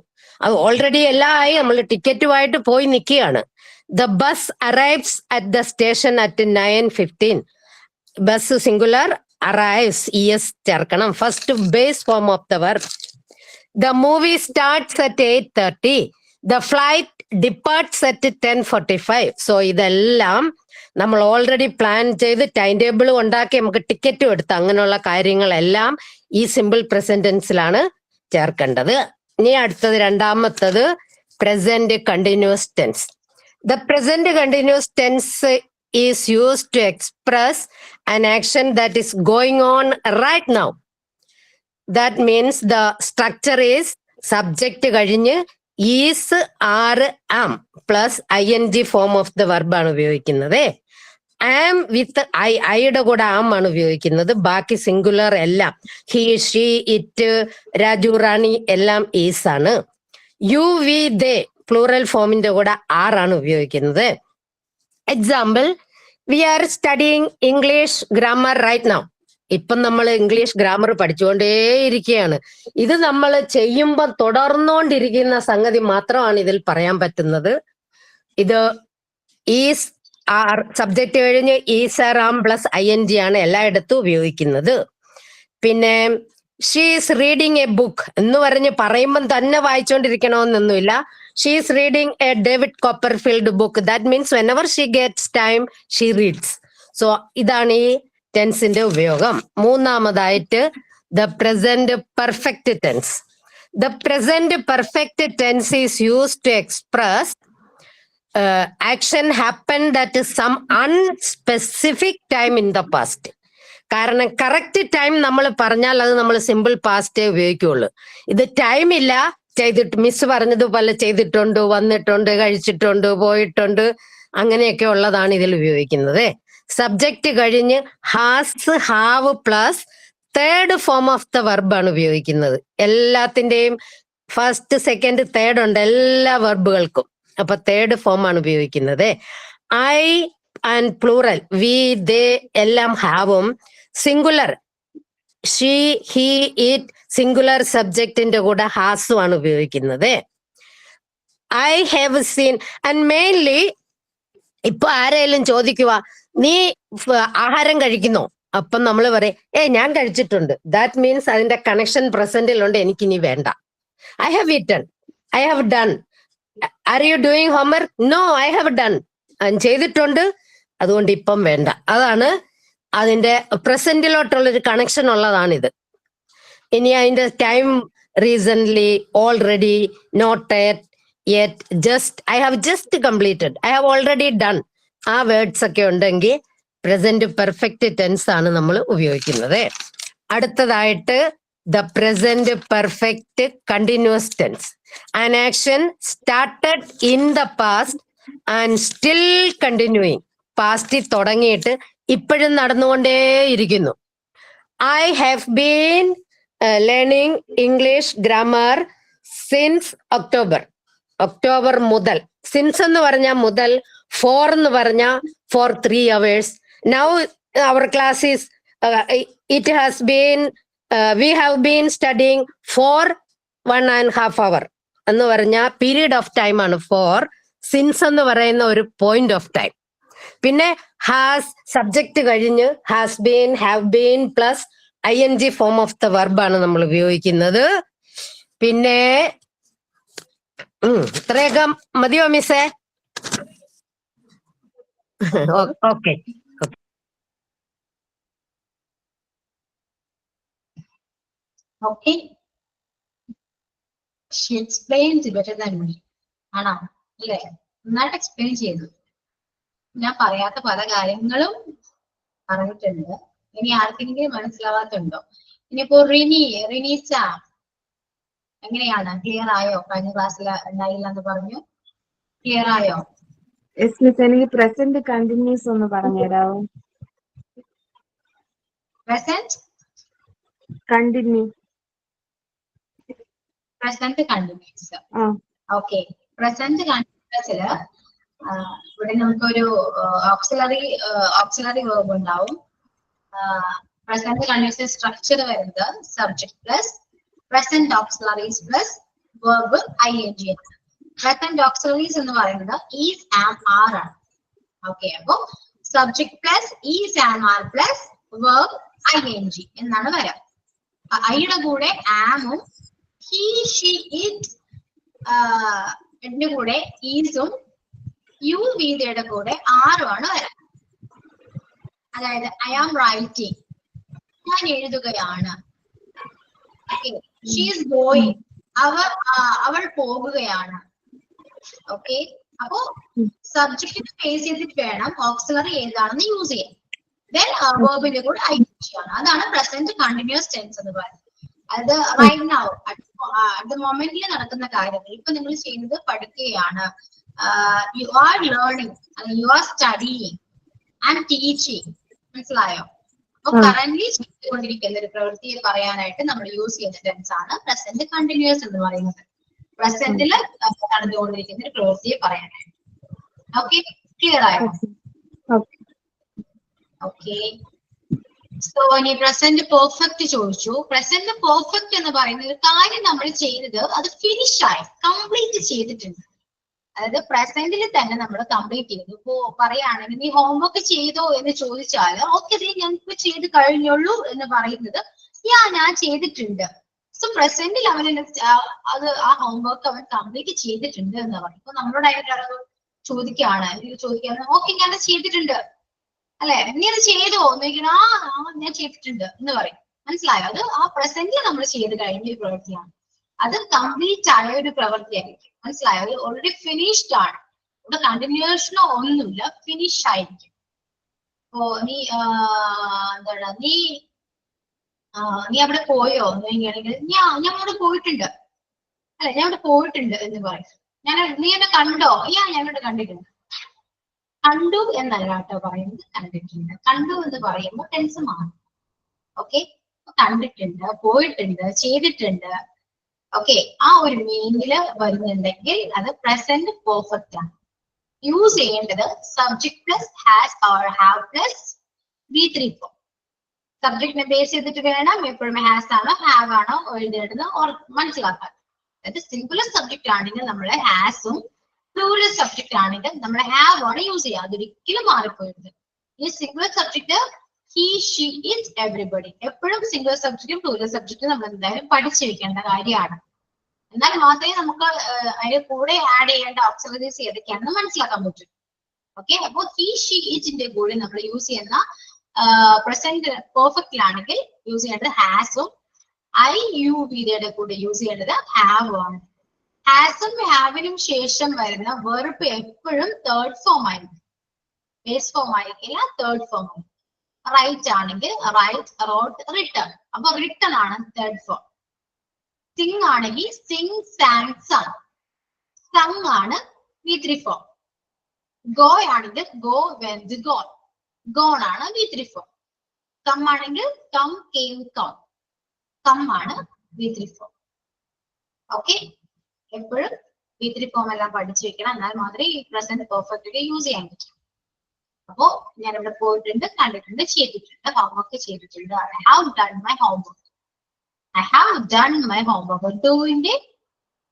Speaker 11: അത് ഓൾറെഡി എല്ലാം ആയി, നമ്മൾ ടിക്കറ്റുമായിട്ട് പോയി നിൽക്കുകയാണ്. The bus arrives at the station at 9:15. Bus singular, arrives ES ചേർക്കണം. First base form of the verb. The movie starts at 8:30. The flight departs at 10:45. So ഇതെല്ലാം നമ്മൾ ഓൾറെഡി പ്ലാൻ ചെയ്ത് ടൈം ടേബിൾ ഉണ്ടാക്കി നമുക്ക് ടിക്കറ്റും എടുത്ത് അങ്ങനെയുള്ള കാര്യങ്ങളെല്ലാം ഈ സിമ്പിൾ പ്രസന്റ് ടെൻസിലാണ് ചേർക്കേണ്ടത്. ഇനി അടുത്തത് രണ്ടാമത്തത് present continuous tense. The present continuous tense is used to express an action that is going on right now. That means the structure is subject കഴിഞ്ഞ് is, are, am plus ing form of the verb ആണ് ഉപയോഗിക്കുന്നത്. am with ഐയുടെ കൂടെ am ആണ് ഉപയോഗിക്കുന്നത്. ബാക്കി singular എല്ലാം he, she, it, Raju, റാണി എല്ലാം is ആണ്. you, we, they പ്ലൂറൽ ഫോമിന്റെ കൂടെ are ആണ് ഉപയോഗിക്കുന്നത്. Example, we are studying English grammar right now. ഇപ്പം നമ്മൾ ഇംഗ്ലീഷ് ഗ്രാമർ പഠിച്ചുകൊണ്ടേയിരിക്കുകയാണ്. ഇത് നമ്മൾ ചെയ്യുമ്പോൾ തുടർന്നുകൊണ്ടിരിക്കുന്ന സംഗതി മാത്രമാണ് ഇതിൽ പറയാൻ പറ്റുന്നത്. ഇത് ഈസ്, ആർ, സബ്ജക്റ്റ് കഴിഞ്ഞ് is, are, am plus ing ആണ് എല്ലായിടത്തും ഉപയോഗിക്കുന്നത്. പിന്നെ she is reading a book എന്ന് പറഞ്ഞ് പറയുമ്പം തന്നെ വായിച്ചുകൊണ്ടിരിക്കണമെന്നൊന്നുമില്ല. She is reading a David Copperfield book. That means whenever she gets time she reads. So ഇതാണ് ഈ ടെൻസിന്റെ ഉപയോഗം. മൂന്നാമതായിട്ട് the present perfect tense. The present perfect tense is used to express action happened at some unspecific time in the past. കാരണം correct time നമ്മൾ പറഞ്ഞാൽ അത് നമ്മൾ സിമ്പിൾ പാസ്റ്റേ ഉപയോഗിക്കുള്ളൂ. ഇത് ടൈം ഇല്ല, ചെയ്തിട്ട് മിസ് പറഞ്ഞതുപോലെ ചെയ്തിട്ടുണ്ട്, വന്നിട്ടുണ്ട്, കഴിച്ചിട്ടുണ്ട്, പോയിട്ടുണ്ട്, അങ്ങനെയൊക്കെ ഉള്ളതാണ് ഇതിൽ ഉപയോഗിക്കുന്നത്. സബ്ജക്റ്റ് കഴിഞ്ഞ് has, have plus third form of the verb ആണ് ഉപയോഗിക്കുന്നത്. എല്ലാത്തിന്റെയും ഫസ്റ്റ്, സെക്കൻഡ്, തേർഡ് ഉണ്ട് എല്ലാ വെർബുകൾക്കും. അപ്പൊ തേർഡ് ഫോം ആണ് ഉപയോഗിക്കുന്നത്. I and plural we, they എല്ലാം ഹാവും. Singular she, he, it singular സബ്ജക്റ്റിന്റെ കൂടെ ഹാസും ആണ് ഉപയോഗിക്കുന്നത്. I have seen. And mainly ഇപ്പൊ ആരെങ്കിലും ചോദിക്കുക നീ ആഹാരം കഴിക്കുന്നോ, അപ്പം നമ്മൾ പറയും ഞാൻ കഴിച്ചിട്ടുണ്ട്. ദാറ്റ് മീൻസ് അതിന്റെ കണക്ഷൻ പ്രസന്റിലുണ്ട്, എനിക്കിനി വേണ്ട. I have eaten, I have done. Are you doing homework? No, I have done. ചെയ്തിട്ടുണ്ട്, അതുകൊണ്ട് ഇപ്പം വേണ്ട. അതാണ് അതിന്റെ പ്രസന്റിലോട്ടുള്ളൊരു കണക്ഷൻ ഉള്ളതാണിത്. ഇനി അതിന്റെ time recently, already, not yet, just, I have just completed, I have already done, ആ വേർഡ്സ് ഒക്കെ ഉണ്ടെങ്കിൽ പ്രസന്റ് പെർഫെക്റ്റ് ടെൻസ് ആണ് നമ്മൾ ഉപയോഗിക്കുന്നത്. അടുത്തതായിട്ട് the present perfect continuous tense. An action started in the past and still continuing. പാസ്റ്റിൽ തുടങ്ങിയിട്ട് ഇപ്പോഴും നടന്നുകൊണ്ടേയിരിക്കുന്നു. I have been learning English grammar since October. October മുതൽ. സിൻസ് എന്ന് പറഞ്ഞാൽ മുതൽ, ഫോർ എന്ന് പറഞ്ഞാൽ for 3 hours. Now our class is it has been we have been studying for 1.5 hours എന്ന് പറഞ്ഞാൽ പീരീഡ് ഓഫ് ടൈം ആണ് ഫോർ. സിൻസ് എന്ന് പറയുന്ന ഒരു പോയിന്റ് ഓഫ് ടൈം. പിന്നെ ഹാസ് സബ്ജക്റ്റ് കഴിഞ്ഞ് has been, have been plus ing form of the verb ആണ് നമ്മൾ ഉപയോഗിക്കുന്നത്. പിന്നെ ഇത്രയൊക്കെ മതിയോ മിസ്സേ? Okay.
Speaker 1: Okay. She explains better than me. ആണോ? അല്ലേ? നന്നായിട്ട് എക്സ്പ്ലെയിൻ ചെയ്തു. ഞാൻ പറയാത്ത പല കാര്യങ്ങളും പറഞ്ഞിട്ടുണ്ട്. ഇനി ആർക്കെങ്കിലും മനസ്സിലാവാത്തുണ്ടോ? ഇനിയിപ്പോ റിനീച്ച എങ്ങനെയാണ്? ക്ലിയർ ആയോ? കഴിഞ്ഞ ക്ലാസ്സിൽ ഉണ്ടായില്ല എന്ന് പറഞ്ഞു. ക്ലിയർ ആയോ?
Speaker 12: എനിക്ക് പ്രസന്റ് കണ്ടിന്യൂസ് ഒന്ന് പറഞ്ഞുതരാമോ?
Speaker 1: Present
Speaker 12: continuous.
Speaker 1: Present continuous. Okay. പ്രസന്റ് കണ്ടിന്യൂസില് ഇവിടെ നമുക്കൊരു ഓക്സിലറി വേർബ് ഉണ്ടാവും. പ്രസന്റ് കണ്ടിന്യൂസ് സ്ട്രക്ചർ വരുന്നത് subject plus present auxiliaries plus verb ing. Present auxiliaries എന്ന് പറയുന്നത് ഈസ്, ആം, ആർ ആണ്. ഓക്കെ. അപ്പൊ subject plus is, am, are plus verb ing എന്നാണ് വരാം. ഐയുടെ കൂടെ ആമും he, she, it ന്റെ കൂടെ ഈസും യു വീതയുടെ കൂടെ ആറുമാണ് വരാം. അതായത് ഐ ആം റൈറ്റിംഗ്, ഞാൻ എഴുതുകയാണ്. ഷീ ഈസ് ഗോയിങ്, അവൾ പോകുകയാണ്. ഓക്കെ, അപ്പോ സബ്ജക്റ്റിന് ബേസ് ചെയ്തിട്ട് വേണം ഓക്സിലറി ഏതാണെന്ന് യൂസ് ചെയ്യാൻ. ദെൻ വെർബിന്റെ കൂടെ ing ആണ്. അതാണ് പ്രസന്റ് കണ്ടിന്യൂസ് ടെൻസ് എന്ന് പറയുന്നത്. അത് റൈറ്റ് നൗ അറ്റ് മൊമെന്റിൽ നടക്കുന്ന കാര്യങ്ങൾ. ഇപ്പൊ നിങ്ങൾ ചെയ്യുന്നത് പഠിക്കുകയാണ്, you are learning, you are studying and teaching. മനസ്സിലായോ? അപ്പൊ കറന്റ്ലി ചെയ്തുകൊണ്ടിരിക്കുന്ന ഒരു പ്രവൃത്തിയെ പറയാനായിട്ട് നമ്മൾ യൂസ് ചെയ്യുന്ന ടെൻസ് ആണ് പ്രസന്റ് കണ്ടിന്യൂസ് എന്ന് പറയുന്നത്. പ്രസന്റിൽ നടന്നുകൊണ്ടിരിക്കുന്ന ഒരു പ്രവൃത്തിയെ പറയാനായിട്ട്. ഓക്കെ, ക്ലിയർ ആയോ? ഓക്കെ, സോ ഇനി പ്രസന്റ് പെർഫെക്റ്റ് ചോദിച്ചു. പ്രസന്റ് പെർഫെക്റ്റ് എന്ന് പറയുന്ന ഒരു കാര്യം നമ്മൾ ചെയ്തത് അത് ഫിനിഷ് ആയി, കംപ്ലീറ്റ് ചെയ്തിട്ടുണ്ട്. അതായത് പ്രസന്റിൽ തന്നെ നമ്മൾ കംപ്ലീറ്റ് ചെയ്തു. ഇപ്പോ പറയുകയാണെങ്കിൽ നീ ഹോംവർക്ക് ചെയ്തോ എന്ന് ചോദിച്ചാൽ ഓക്കെ ഞങ്ങൾക്ക് ചെയ്ത് കഴിഞ്ഞുള്ളൂ എന്ന് പറയുന്നത് ഞാൻ ചെയ്തിട്ടുണ്ട്. സോ പ്രസന്റിൽ അവൻ അത് ആ ഹോംവർക്ക് അവൻ കംപ്ലീറ്റ് ചെയ്തിട്ടുണ്ട് എന്ന് പറയും. ഇപ്പൊ നമ്മളോട് ആയിട്ട് ചോദിക്കുകയാണ് ഓക്കെ ഞാൻ ചെയ്തിട്ടുണ്ട് അല്ലെ, നീ അത് ചെയ്തോ എന്ന് ചോദിക്കണം, ഞാൻ ചെയ്തിട്ടുണ്ട് എന്ന് പറയും. മനസ്സിലായോ? അത് ആ പ്രസന്റിൽ നമ്മൾ ചെയ്ത് കഴിഞ്ഞ ഒരു പ്രവൃത്തിയാണ്. അത് കംപ്ലീറ്റ് ആയ ഒരു പ്രവൃത്തിയായിരിക്കും. മനസ്സിലായോ? അത് ഓൾറെഡി ഫിനിഷ്ഡ് ആണ്. ഇവിടെ കണ്ടിന്യൂഷനോ ഒന്നുമില്ല, ഫിനിഷ് ആയിരിക്കും. അപ്പോ നീ എന്താണ് നീ അവിടെ പോയോ എന്ന് ചോദിക്കുകയാണെങ്കിൽ ഞാൻ അവിടെ പോയിട്ടുണ്ട് അല്ലെ, ഞാൻ അവിടെ പോയിട്ടുണ്ട് എന്ന് പറയും. നീ എന്നെ കണ്ടോ? ഞാൻ അവിടെ കണ്ടിട്ടുണ്ട്. കണ്ടു എന്നല്ല കേട്ടോ പറയുന്നത്, കണ്ടിട്ടുണ്ട്. കണ്ടു എന്ന് പറയുമ്പോൾ ടെൻസ് മാറും. ഓക്കെ, കണ്ടിട്ടുണ്ട്, പോയിട്ടുണ്ട്, ചെയ്തിട്ടുണ്ട്. ഓക്കെ, ആ ഒരു മീനിങ്ങില് വരുന്നുണ്ടെങ്കിൽ അത് പ്രസന്റ് പെർഫെക്റ്റ് ആണ്. യൂസ് ചെയ്യേണ്ടത് subject plus has or have plus V3 form. സബ്ജക്റ്റിനെ ബേസ് ചെയ്തിട്ട് വേണം എപ്പോഴും ഹാസ് ആണോ ഹാവ് ആണോ എഴുതേണ്ടത് മനസ്സിലാക്കാൻ. അതായത് സിംഗുലർ സബ്ജക്റ്റ് ആണെങ്കിൽ നമ്മള് ഹാസും, പ്ലൂറൽ സബ്ജക്റ്റ് ആണെങ്കിൽ നമ്മൾ ഹാവ് ആണ് യൂസ് ചെയ്യുക. അതൊരിക്കലും മാറിപ്പോയത്. ഈ singular subject he, she, it, everybody എപ്പോഴും സിംഗുലർ സബ്ജക്റ്റും പ്ലൂറൽ സബ്ജക്റ്റും നമ്മൾ എന്തായാലും പഠിച്ചു വെക്കേണ്ട കാര്യമാണ്. എന്നാൽ മാത്രമേ നമുക്ക് അതിന്റെ കൂടെ ആഡ് ചെയ്യേണ്ട ഓക്സിലറീസ് ഏതൊക്കെയാണെന്ന് മനസ്സിലാക്കാൻ പറ്റും. ഓക്കെ, അപ്പോൾ ഹി, ഷീ, ഇറ്റിന്റെ കൂടെ നമ്മൾ യൂസ് ചെയ്യുന്ന പ്രസന്റ് പെർഫെക്റ്റിലാണെങ്കിൽ യൂസ് ചെയ്യേണ്ടത് ഹാസും, ഐ, യു, വീതയുടെ കൂടെ യൂസ് ചെയ്യേണ്ടത് ഹാവ് ആണ്. ഹാസും ഹാവിനും ശേഷം വരുന്ന വെർബ് എപ്പോഴും തേർഡ് ഫോം ആയിരിക്കും. ബേസ് ഫോം ആയിരിക്കില്ല, തേർഡ് ഫോം ആയിരിക്കും. റൈറ്റ് ആണെങ്കിൽ റൈറ്റ്, റോട്ട്, റിട്ടേൺ. അപ്പൊ റിട്ടേൺ ആണ് തേർഡ് ഫോം. സിംഗ് ആണെങ്കിൽ സിംഗ്, സാങ്, സങ്. സങ് ആണ് V3 ഫോം. ഗോ ആണെങ്കിൽ ഗോ, വെന്റ്, ഗോൺ. ഗോൺ ആണ് V3 ഫോം. കം ആണെങ്കിൽ കം, കെയിം, കം. കം ആണ് V3 ഫോം. ഓക്കെ, എപ്പോഴും V3 ഫോം എല്ലാം പഠിച്ചു വെക്കണം. എന്നാൽ മാത്രമേ ഈ പ്രസന്റ് പെർഫെക്റ്റ് യൂസ് ചെയ്യാൻ പറ്റും. അപ്പോ ഞാൻ ഇവിടെ പോയിട്ടുണ്ട്, കണ്ടിട്ടുണ്ട്, ചെയ്തിട്ടുണ്ട്, ഹോംവർക്ക് ചെയ്തിട്ടുണ്ട്. I have done my homework. I have done my homework. ഡൂവിന്റെ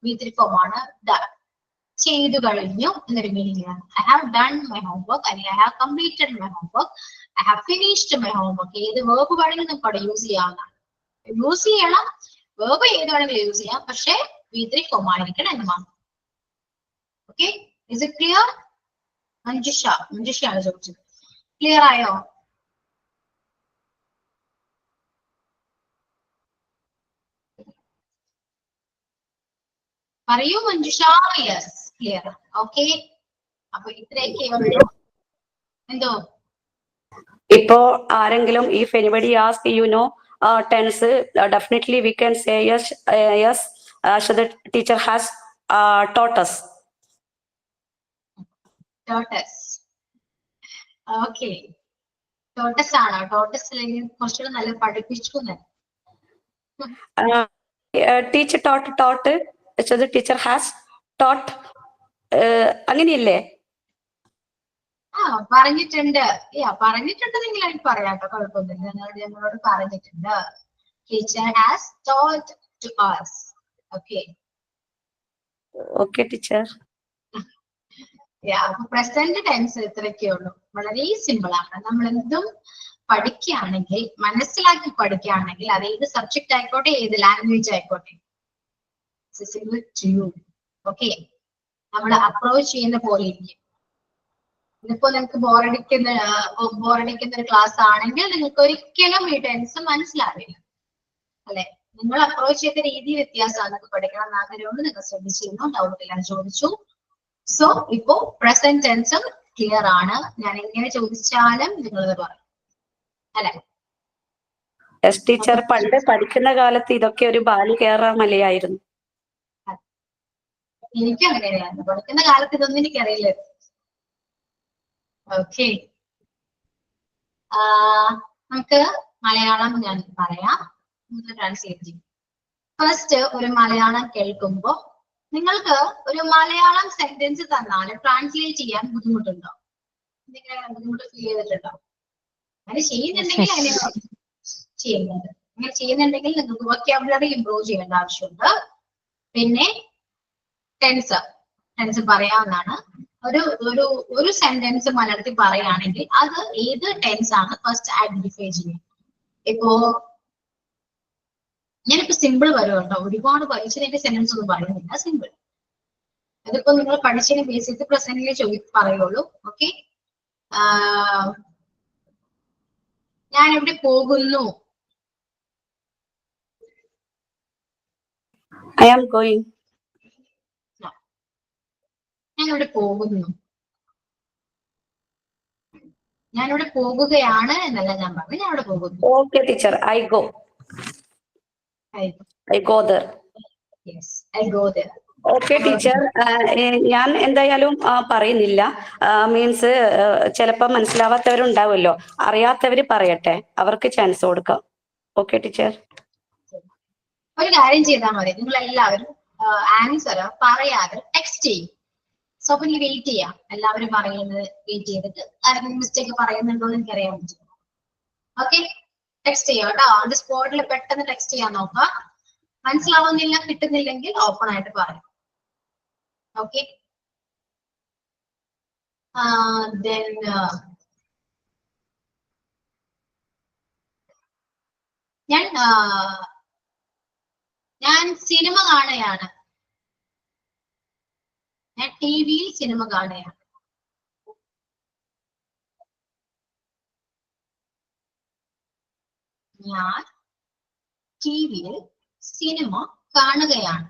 Speaker 1: V3 ഫോം ആണ് ഡൺ. ചെയ്തു കഴിഞ്ഞു എന്നൊരു മീനിങ് ആണ്. I have done my homework അല്ലെങ്കിൽ I have completed my homework, I have finished my homework. ഏത് വേർബ് വേണമെങ്കിലും നമുക്ക് അവിടെ യൂസ് ചെയ്യാവുന്നതാണ്. യൂസ് ചെയ്യണം, വേർബ് ഏത് വേണമെങ്കിലും യൂസ് ചെയ്യാം, പക്ഷേ V3 ഫോം ആയിരിക്കണം എന്ന് മാത്രം. Okay, is it clear? മഞ്ജുഷയാണ് ചോദിച്ചത്. ക്ലിയർ ആയോ? പറയൂ മഞ്ജുഷ. Yes, clear. ഓക്കെ, അപ്പൊ ഇത്രയൊക്കെ ഉള്ളൂ. എന്തോ
Speaker 4: ഇപ്പോ ആരെങ്കിലും if anybody ask tense, definitely we can say yes, so the teacher has taught us.
Speaker 1: Okay, taught us ആണോ? ടോട്ടസ് അല്ലെങ്കിൽ കുറച്ചുകൂടെ നല്ല പഠിപ്പിച്ചു.
Speaker 4: Teacher taught, so the teacher has taught. അങ്ങനെയല്ലേ?
Speaker 1: പറഞ്ഞിട്ടുണ്ട്. പറഞ്ഞിട്ടുണ്ട്, നിങ്ങൾ എനിക്ക് പറയാട്ടോ, കുഴപ്പമൊന്നുമില്ല. ഞങ്ങളോട് പറഞ്ഞിട്ടുണ്ട്. Teacher has taught to us. Okay,
Speaker 4: okay teacher.
Speaker 1: Present tense ഇത്രയൊക്കെ ഉള്ളൂ. വളരെ സിമ്പിൾ ആണ്. നമ്മൾ എന്തും പഠിക്കുകയാണെങ്കിൽ, മനസ്സിലാക്കി പഠിക്കുകയാണെങ്കിൽ, അത് ഏത് സബ്ജക്ട് ആയിക്കോട്ടെ, ഏത് ലാംഗ്വേജ് ആയിക്കോട്ടെ, accessible to you. Okay, നമ്മൾ അപ്രോച്ച് ചെയ്യുന്ന പോലെ ഇരിക്കും. ഇതിപ്പോ നിങ്ങൾക്ക് ബോറടിക്കുന്ന ഒരു ക്ലാസ് ആണെങ്കിൽ നിങ്ങൾക്ക് ഒരിക്കലും ഈ ടെൻസ് മനസ്സിലാവില്ല അല്ലെ. നിങ്ങൾ അപ്രോച്ച് ചെയ്ത രീതി വ്യത്യാസമാണ്. നിങ്ങൾക്ക് പഠിക്കണം എന്ന് ആഗ്രഹമുണ്ട്, നിങ്ങൾ ശ്രദ്ധിച്ചിരുന്നു, ഡൗട്ട് എല്ലാം ചോദിച്ചു. സോ ഇപ്പോ പ്രസന്റ് ടെൻസും ക്ലിയർ ആണ്. ഞാൻ എങ്ങനെ ചോദിച്ചാലും നിങ്ങൾ പറയും അല്ലെ.
Speaker 4: എസ് ടീച്ചർ, പണ്ട് പഠിക്കുന്ന കാലത്ത് ഇതൊക്കെ ഒരു ബാല് കയറാൻ മലയായിരുന്നു.
Speaker 1: എനിക്കും അങ്ങനെയായിരുന്നു. പഠിക്കുന്ന കാലത്ത് ഇതൊന്നും എനിക്കറിയില്ല. ഓക്കെ, നമുക്ക് മലയാളം ഞാൻ പറയാം, ട്രാൻസ്ലേറ്റ് ചെയ്യും. ഫസ്റ്റ് ഒരു മലയാളം കേൾക്കുമ്പോ നിങ്ങൾക്ക് ഒരു മലയാളം സെന്റൻസ് തന്നാൽ ട്രാൻസ്ലേറ്റ് ചെയ്യാൻ ബുദ്ധിമുട്ടുണ്ടോ? എന്തെങ്കിലും ബുദ്ധിമുട്ട് ഫീൽ ചെയ്തിട്ടുണ്ടോ? അങ്ങനെ ചെയ്യുന്നുണ്ടെങ്കിൽ അതിനെ ചെയ്യുന്നത്. അങ്ങനെ ചെയ്യുന്നുണ്ടെങ്കിൽ നിങ്ങൾക്ക് വൊക്കാബുലറി ഇംപ്രൂവ് ചെയ്യേണ്ട ആവശ്യമുണ്ട്. പിന്നെ ടെൻസ് പറയാവുന്നതാണ്. ഒരു സെന്റൻസ് മലയാളത്തിൽ പറയുകയാണെങ്കിൽ അത് ഏത് ടെൻസ് ആണ് ഫസ്റ്റ് ഐഡന്റിഫൈ ചെയ്യുക. ഇപ്പോ ഞാനിപ്പോ സിമ്പിൾ വരുമല്ലോ, ഒരുപാട് പഠിച്ചതിന്റെ സെന്റൻസ് ഒന്നും പറയുന്നില്ല, സിമ്പിൾ. അതിപ്പോ നിങ്ങൾ പഠിച്ചതിന് ബേസിക് പ്രസന്റിലെ പറയുള്ളൂ. ഓക്കെ, ഞാൻ എവിടെ പോകുന്നു?
Speaker 4: I am going.
Speaker 1: ഞാനിവിടെ പോകുന്നു. ഞാനിവിടെ പോകുകയാണ് എന്നല്ല ഞാൻ പറഞ്ഞു, ഞാനിവിടെ പോകുന്നു.
Speaker 4: Okay teacher, I go. I go there.
Speaker 1: Yes, I go there.
Speaker 4: Okay teacher, ഞാൻ എന്തായാലും പറയുന്നില്ല. മീൻസ് ചിലപ്പോൾ മനസ്സിലാവാത്തവരുണ്ടാവുമല്ലോ, അറിയാത്തവര് പറയട്ടെ, അവർക്ക് ചാൻസ് കൊടുക്കാം. Okay teacher.
Speaker 1: ഒരു കാര്യം ചെയ്താൽ മതി, നിങ്ങൾ എല്ലാവരും ആൻസർ പറയാതെ ടെക്സ്റ്റ് ചെയ്യും. സോ അപ്പൊ നീ വെയിറ്റ് ചെയ്യാം, എല്ലാവരും പറയുന്നത് വെയിറ്റ് ചെയ്തിട്ട് ആരെങ്കിലും മിസ്റ്റേക്ക് പറയുന്നുണ്ടോ എന്ന് എനിക്കറിയാൻ പറ്റും. ഓക്കെ, ടെക്സ്റ്റ് ചെയ്യാം കേട്ടോ. അത് സ്പോട്ടിൽ പെട്ടെന്ന് ടെക്സ്റ്റ് ചെയ്യാൻ നോക്കുക. മനസ്സിലാവുന്നില്ല, കിട്ടുന്നില്ലെങ്കിൽ ഓപ്പൺ ആയിട്ട് പറയാം. ഓക്കെ, ഞാൻ സിനിമ കാണുകയാണ്. ഞാൻ TV സിനിമ കാണുകയാണ്. ഞാൻ TV സിനിമ കാണുകയാണ്.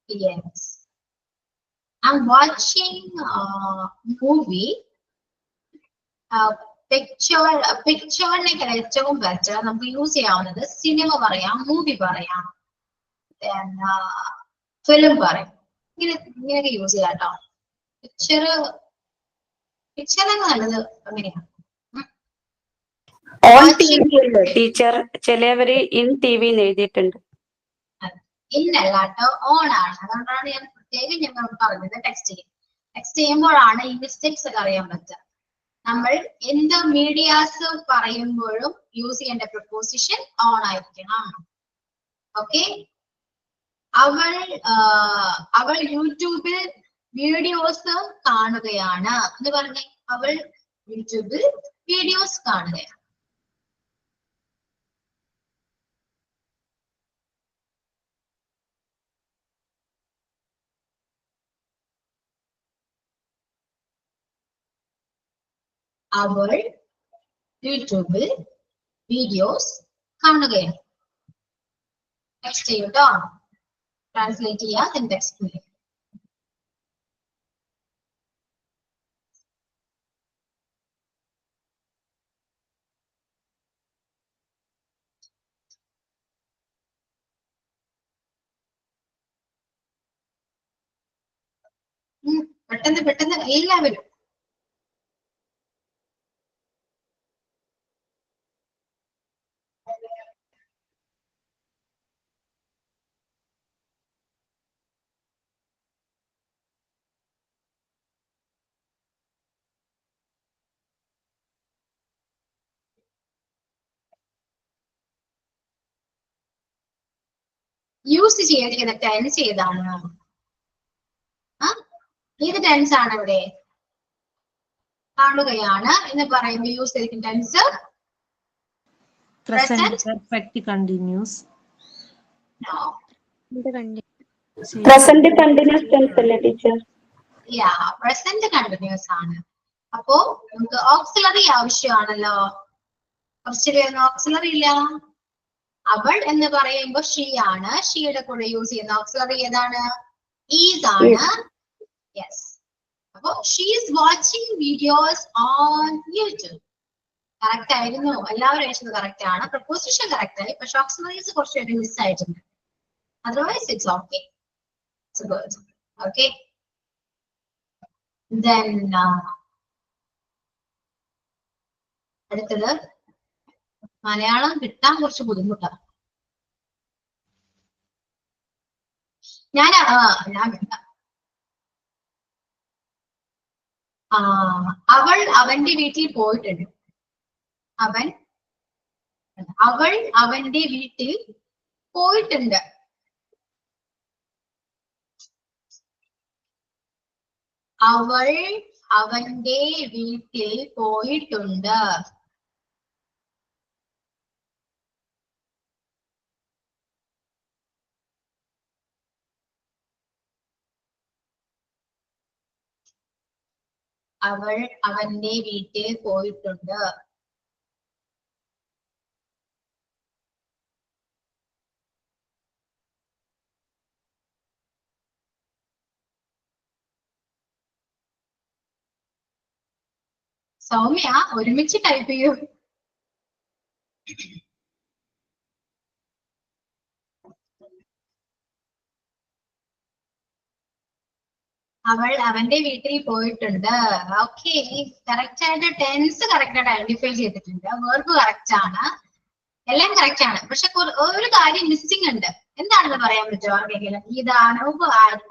Speaker 1: Yes, I'm watching movie. പിക്ചറിനേക്കാൾ ഏറ്റവും ബെറ്റർ നമുക്ക് യൂസ് ചെയ്യാവുന്നത് സിനിമ പറയാം, മൂവി പറയാം, ഫിലിം പറയാം. ഇങ്ങനെയൊക്കെ യൂസ് ചെയ്യാം കേട്ടോ. പിക്ചറിനൊക്കെ നല്ലത് അങ്ങനെയാണ്.
Speaker 4: ടീച്ചർ, ചിലവര് ഇൻ TV എഴുതിയിട്ടുണ്ട്.
Speaker 1: ഇന്നല്ല കേട്ടോ, ഓൺ ആണ്. അതുകൊണ്ടാണ് ഞാൻ പ്രത്യേകം ഞങ്ങൾ പറഞ്ഞത് ടെക്സ്റ്റ് ചെയ്യുമ്പോഴാണ് ഈ മിസ്റ്റേക്സ് ഒക്കെ അറിയാൻ പറ്റുക. നമ്മൾ എന്ത് മീഡിയാസ് പറയുമ്പോഴും യൂസ് ചെയ്യേണ്ട പ്രപ്പോസിഷൻ ഓൺ ആയിരിക്കണം. ഓക്കെ, അവൾ യൂട്യൂബിൽ വീഡിയോസ് കാണുകയാണ് എന്ന് പറഞ്ഞേ. അവൾ യൂട്യൂബിൽ വീഡിയോസ് കാണുകയാണ്. അവൾ യൂട്യൂബിൽ വീഡിയോസ് കാണുകയാണ്. ടെക്സ്റ്റ് ചെയ്യൂട്ടോ, ട്രാൻസ്ലേറ്റ് ചെയ്യാം, ടെക്സ്റ്റ് ചെയ്യും. പെട്ടെന്ന് എല്ലാവരും യൂസ് ചെയ്തിരിക്കുന്ന ടെൻസ് ഏതാണ്? ഏത് ടെൻസ് ആണ് ഇവിടെ കാണുകയാണ് എന്ന് പറയുമ്പോൾ യൂസ് ചെയ്തിരിക്കുന്ന tense
Speaker 2: Present perfect continuous.
Speaker 1: No.
Speaker 4: Present continuous tense അല്ലേ ടീച്ചർ?
Speaker 1: പ്രസന്റ് കണ്ടിന്യൂസ് ആണ്. അപ്പോ നമുക്ക് ഓക്സിലറി ആവശ്യമാണല്ലോ. ഫസ്റ്റിൽ വരുന്ന ഓക്സിലറി ഇല്ല. അവൾ എന്ന് പറയുമ്പോൾ ഷീ ആണ്. ഷീയുടെ കൂടെ യൂസ് ചെയ്യുന്ന ഓക്സിലറി ഏതാണ്? ഈസ് ആണ്. യെസ്. അപ്പോ she is watching videos on YouTube. Correct ആയിരുന്നു. എല്ലാവരും അയച്ചത് കറക്റ്റ് ആണ്. പ്രപ്പോസിഷൻ കറക്റ്റ് ആയി. പക്ഷെ ഓക്സിലറീസ് കുറച്ചുപേര് മിസ് ആയിട്ടുണ്ട്. Otherwise it's okay. It's good. Okay. Then അടുത്തത് മലയാളം കിട്ടാൻ കുറച്ച് ബുദ്ധിമുട്ടാണ്. ഞാൻ അവൾ അവന്റെ വീട്ടിൽ പോയിട്ടുണ്ട്. അവൾ അവന്റെ വീട്ടിൽ പോയിട്ടുണ്ട്. അവൾ അവന്റെ വീട്ടിൽ പോയിട്ടുണ്ട്. അവൾ അവന്റെ വീട്ടിൽ പോയിട്ടുണ്ട്. സൗമ്യ ഒരുമിച്ച് ടൈപ്പ് ചെയ്യൂ. അവൾ അവന്റെ വീട്ടിൽ പോയിട്ടുണ്ട്. ഓക്കെ. കറക്റ്റ് ആയിട്ട് ടെൻസ് കറക്റ്റ് ആയിട്ട് ഐഡന്റിഫൈ ചെയ്തിട്ടുണ്ട്. വെർബ് കറക്റ്റ് ആണ്. എല്ലാം കറക്റ്റ് ആണ്. പക്ഷെ ഒരു കാര്യം മിസ്സിംഗ് ഉണ്ട്. എന്താണെന്ന് പറയാൻ പറ്റുമോ ആർക്കെങ്കിലും? ഇതാണോ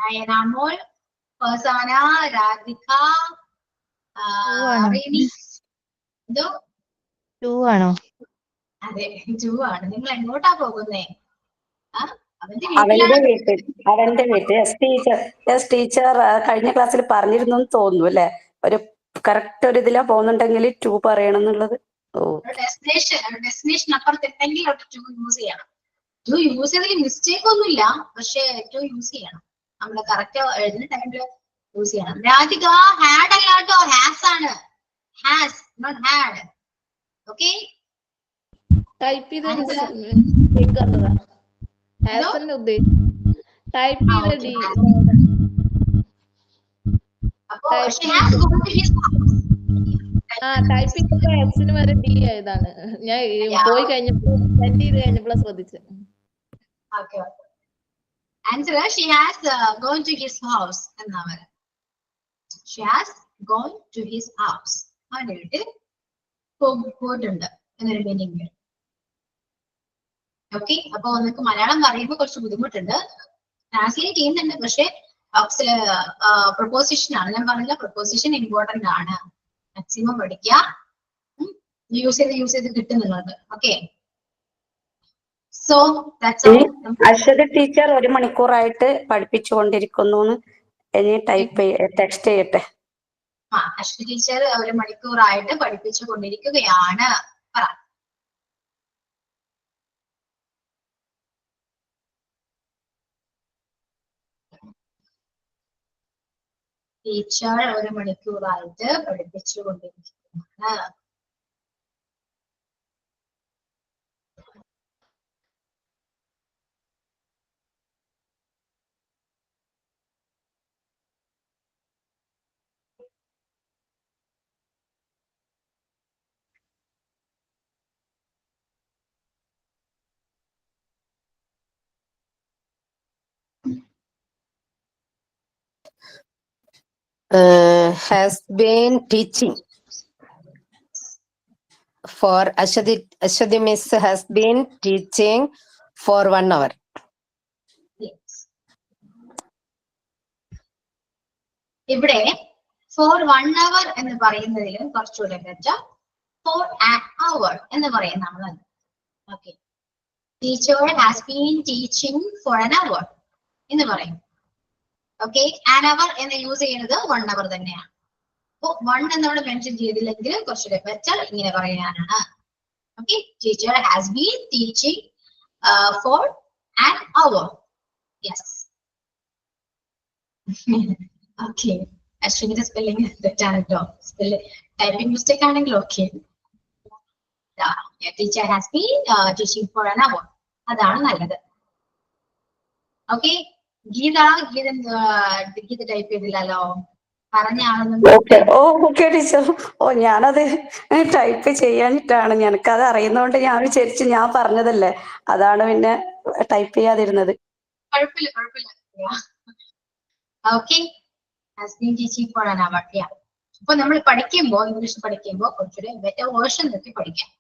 Speaker 1: അയനാമോൾ, ഫസാന, രാധിക, എന്തോ അതെ 2 ആണ്. നിങ്ങൾ എങ്ങോട്ടാ പോകുന്നേ?
Speaker 4: അവന്റെ വീട്ടിൽ. യെസ് ടീച്ചർ കഴിഞ്ഞ ക്ലാസ്സിൽ പറഞ്ഞിരുന്നു തോന്നുന്നു അല്ലെ? ഒരു കറക്റ്റ് ഒരു ഇതിലാ പോകുന്നുണ്ടെങ്കിൽ 2 പറയണം എന്നുള്ളത്.
Speaker 1: ഡെസ്റ്റിനേഷൻ അപ്പുറത്തുണ്ടെങ്കിൽ 2 യൂസ് ചെയ്യണം. 2 യൂസ് ചെയ്തതിൽ മിസ്റ്റേക്ക് ഒന്നുമില്ല. പക്ഷെ 2 യൂസ് ചെയ്യണം. നമ്മള് കറക്റ്റ് എഴുതുന്ന ടൈമില് യൂസ് ചെയ്യണം. രാധിക ഹാഡ് അല്ലാട്ടോ, ഹാസ് ആണ്. Has not had. Okay.
Speaker 7: Type ചെയ്ത ടൈപ്പ് ചെയ്ത ടൈപ്പ് ചെയ്തപ്പോ എക്സിന് വരെ ഡി ആയതാണ്. ഞാൻ പോയി കഴിഞ്ഞപ്പോ സെൻഡ് ചെയ്ത് കഴിഞ്ഞപ്പോഴാ ശ്രദ്ധിച്ചത്.
Speaker 1: Answer, she has gone to his house എന്നാണ്. She has gone to his house. അവന്റെ വീട്ടിൽ പോയിട്ടുണ്ട് എന്നൊരു മീനിങ്. ഓക്കെ. അപ്പൊ നിങ്ങൾക്ക് മലയാളം പറയുമ്പോൾ കുറച്ച് ബുദ്ധിമുട്ടുണ്ട്. ട്രാൻസ്ലേറ്റ് ചെയ്യുന്നുണ്ട്. പക്ഷെ പ്രൊപ്പോസിഷൻ ആണ്. ഞാൻ പറഞ്ഞില്ല, പ്രൊപ്പോസിഷൻ ഇമ്പോർട്ടന്റ് ആണ്. മാക്സിമം പഠിക്കുക. യൂസ് ചെയ്ത് കിട്ടും നിങ്ങൾക്ക്. Okay. So that's all.
Speaker 4: Aswathy teacher 1 മണിക്കൂറായിട്ട് പഠിപ്പിച്ചുകൊണ്ടിരിക്കുന്നു. ഇനി ടെക്സ്റ്റ് ചെയ്യട്ടെ.
Speaker 1: അശ്വതി ടീച്ചർ 1 മണിക്കൂറായിട്ട് പഠിപ്പിച്ചു കൊണ്ടിരിക്കുകയാണ്. പറ. ടീച്ചർ 1 മണിക്കൂറായിട്ട് പഠിപ്പിച്ചു കൊണ്ടിരിക്കുകയാണ്.
Speaker 11: Has been teaching for Ashwati Miss has been teaching for 1 hour.
Speaker 1: ഇവിടെ for 1 hour എന്ന് പറയുന്നതിൽ കുറച്ചുകൂടെ for an hour എന്ന് പറയുന്നതാണ്. Okay. Teacher has been teaching for an hour എന്ന് പറയും. ഓക്കെ, an hour എന്ന് യൂസ് ചെയ്യുന്നത് 1 hour തന്നെയാണ്. അപ്പൊ 1 എന്നവിടെ മെൻഷൻ ചെയ്തില്ലെങ്കിൽ കുറച്ചുകൂടെ ബെറ്റർ ഇങ്ങനെ പറയാനാണ്. Okay, teacher has been teaching for an hour. Yes. Okay. അശ്വിന്റെ സ്പെല്ലിംഗ് തെറ്റാണ് കേട്ടോ. ടൈപ്പിംഗ് മിസ്റ്റേക്ക് ആണെങ്കിൽ okay. Teacher has been teaching for an hour. അതാണ് നല്ലത്. ഓക്കെ, ഗീത ടൈപ്പ് ചെയ്തില്ലല്ലോ, പറഞ്ഞ ആളൊന്നും.
Speaker 4: Okay teacher. ഞാനത് ടൈപ്പ് ചെയ്യാനിട്ടാണ്, ഞനക്കത് അറിയുന്നോണ്ട് ഞാൻ വിചാരിച്ചു ഞാൻ പറഞ്ഞതല്ലേ, അതാണ് പിന്നെ ടൈപ്പ് ചെയ്യാതിരുന്നത്.
Speaker 1: കുഴപ്പമില്ല. Okay, has been teaching for an hour. അപ്പൊ നമ്മൾ പഠിക്കുമ്പോൾ, ഇംഗ്ലീഷ് പഠിക്കുമ്പോൾ കുറച്ചുകൂടെ ബെറ്റർ വേർഷൻ നോക്കി പഠിക്കാം.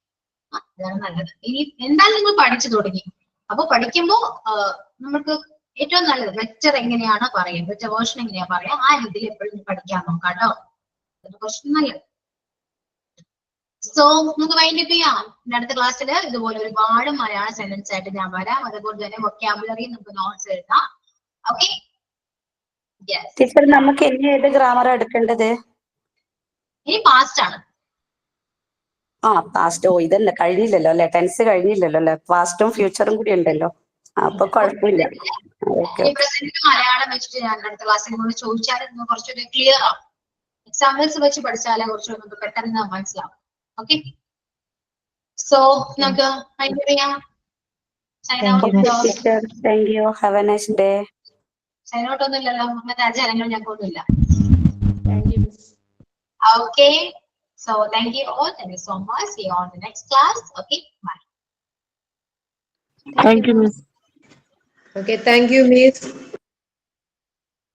Speaker 1: അതാണ് നല്ലത്. ഇനി എന്തായാലും നിങ്ങൾ പഠിച്ചു തുടങ്ങി, അപ്പൊ പഠിക്കുമ്പോ നമുക്ക് ഏറ്റവും നല്ലത് ബെറ്റർ എങ്ങനെയാണ് പറയാം, ബെറ്റർ വേർഷൻ എങ്ങനെയാ പറയാം, ആ രീതിയിൽ എപ്പോഴും പഠിക്കാൻ നോക്കാം കേട്ടോ. അത് കുറച്ച് നല്ലത്. സോ നമുക്ക് വൈൻഡപ്പ് ചെയ്യാം. അടുത്ത ക്ലാസ്സിൽ ഇതുപോലെ ഒരുപാട് മലയാള സെന്റൻസ് ആയിട്ട് ഞാൻ വരാം. അതുപോലെ തന്നെ വൊക്കാബുലറി നമുക്ക് നോട്ട്സ് എഴുതാം. ഓക്കെ,
Speaker 4: ടീച്ചർ നമുക്ക് ഇനി ഏത് ഗ്രാമർ എടുക്കേണ്ടത്?
Speaker 1: ഇനി പാസ്റ്റ് ആണ്.
Speaker 4: പാസ്റ്റ്. ഇതല്ലേ കഴിഞ്ഞില്ലല്ലോ അല്ലെ, ടെൻസ് കഴിഞ്ഞില്ലല്ലോ അല്ലെ, പാസ്റ്റും ഫ്യൂച്ചറും കൂടി ഉണ്ടല്ലോ. അപ്പൊ കുഴപ്പമില്ല.
Speaker 1: മലയാളം വെച്ചിട്ട് ഞാൻ അടുത്ത ക്ലാസ്സിൽ നിങ്ങൾ ചോദിച്ചാൽ കുറച്ചുകൂടി ക്ലിയർ ആവും. എക്സാമ്പിൾസ് വെച്ച് പഠിച്ചാലേ കുറച്ചുകൂടി നമുക്ക് പെട്ടെന്ന് മനസ്സിലാവും. ഓക്കെ, സോ നമുക്ക്
Speaker 4: thank you. Have a nice day.
Speaker 1: സൈനോട്ട് ഒന്നും ഇല്ലല്ലോ, മറ്റേ അജയങ്ങൾ ഞങ്ങൾക്കൊന്നുമില്ല.
Speaker 7: Thank you, Miss.
Speaker 1: Okay, so thank you all. Thank you so much. See you on the next class. Okay, bye.
Speaker 12: Thank you, Miss.
Speaker 11: Okay, thank you, Miss.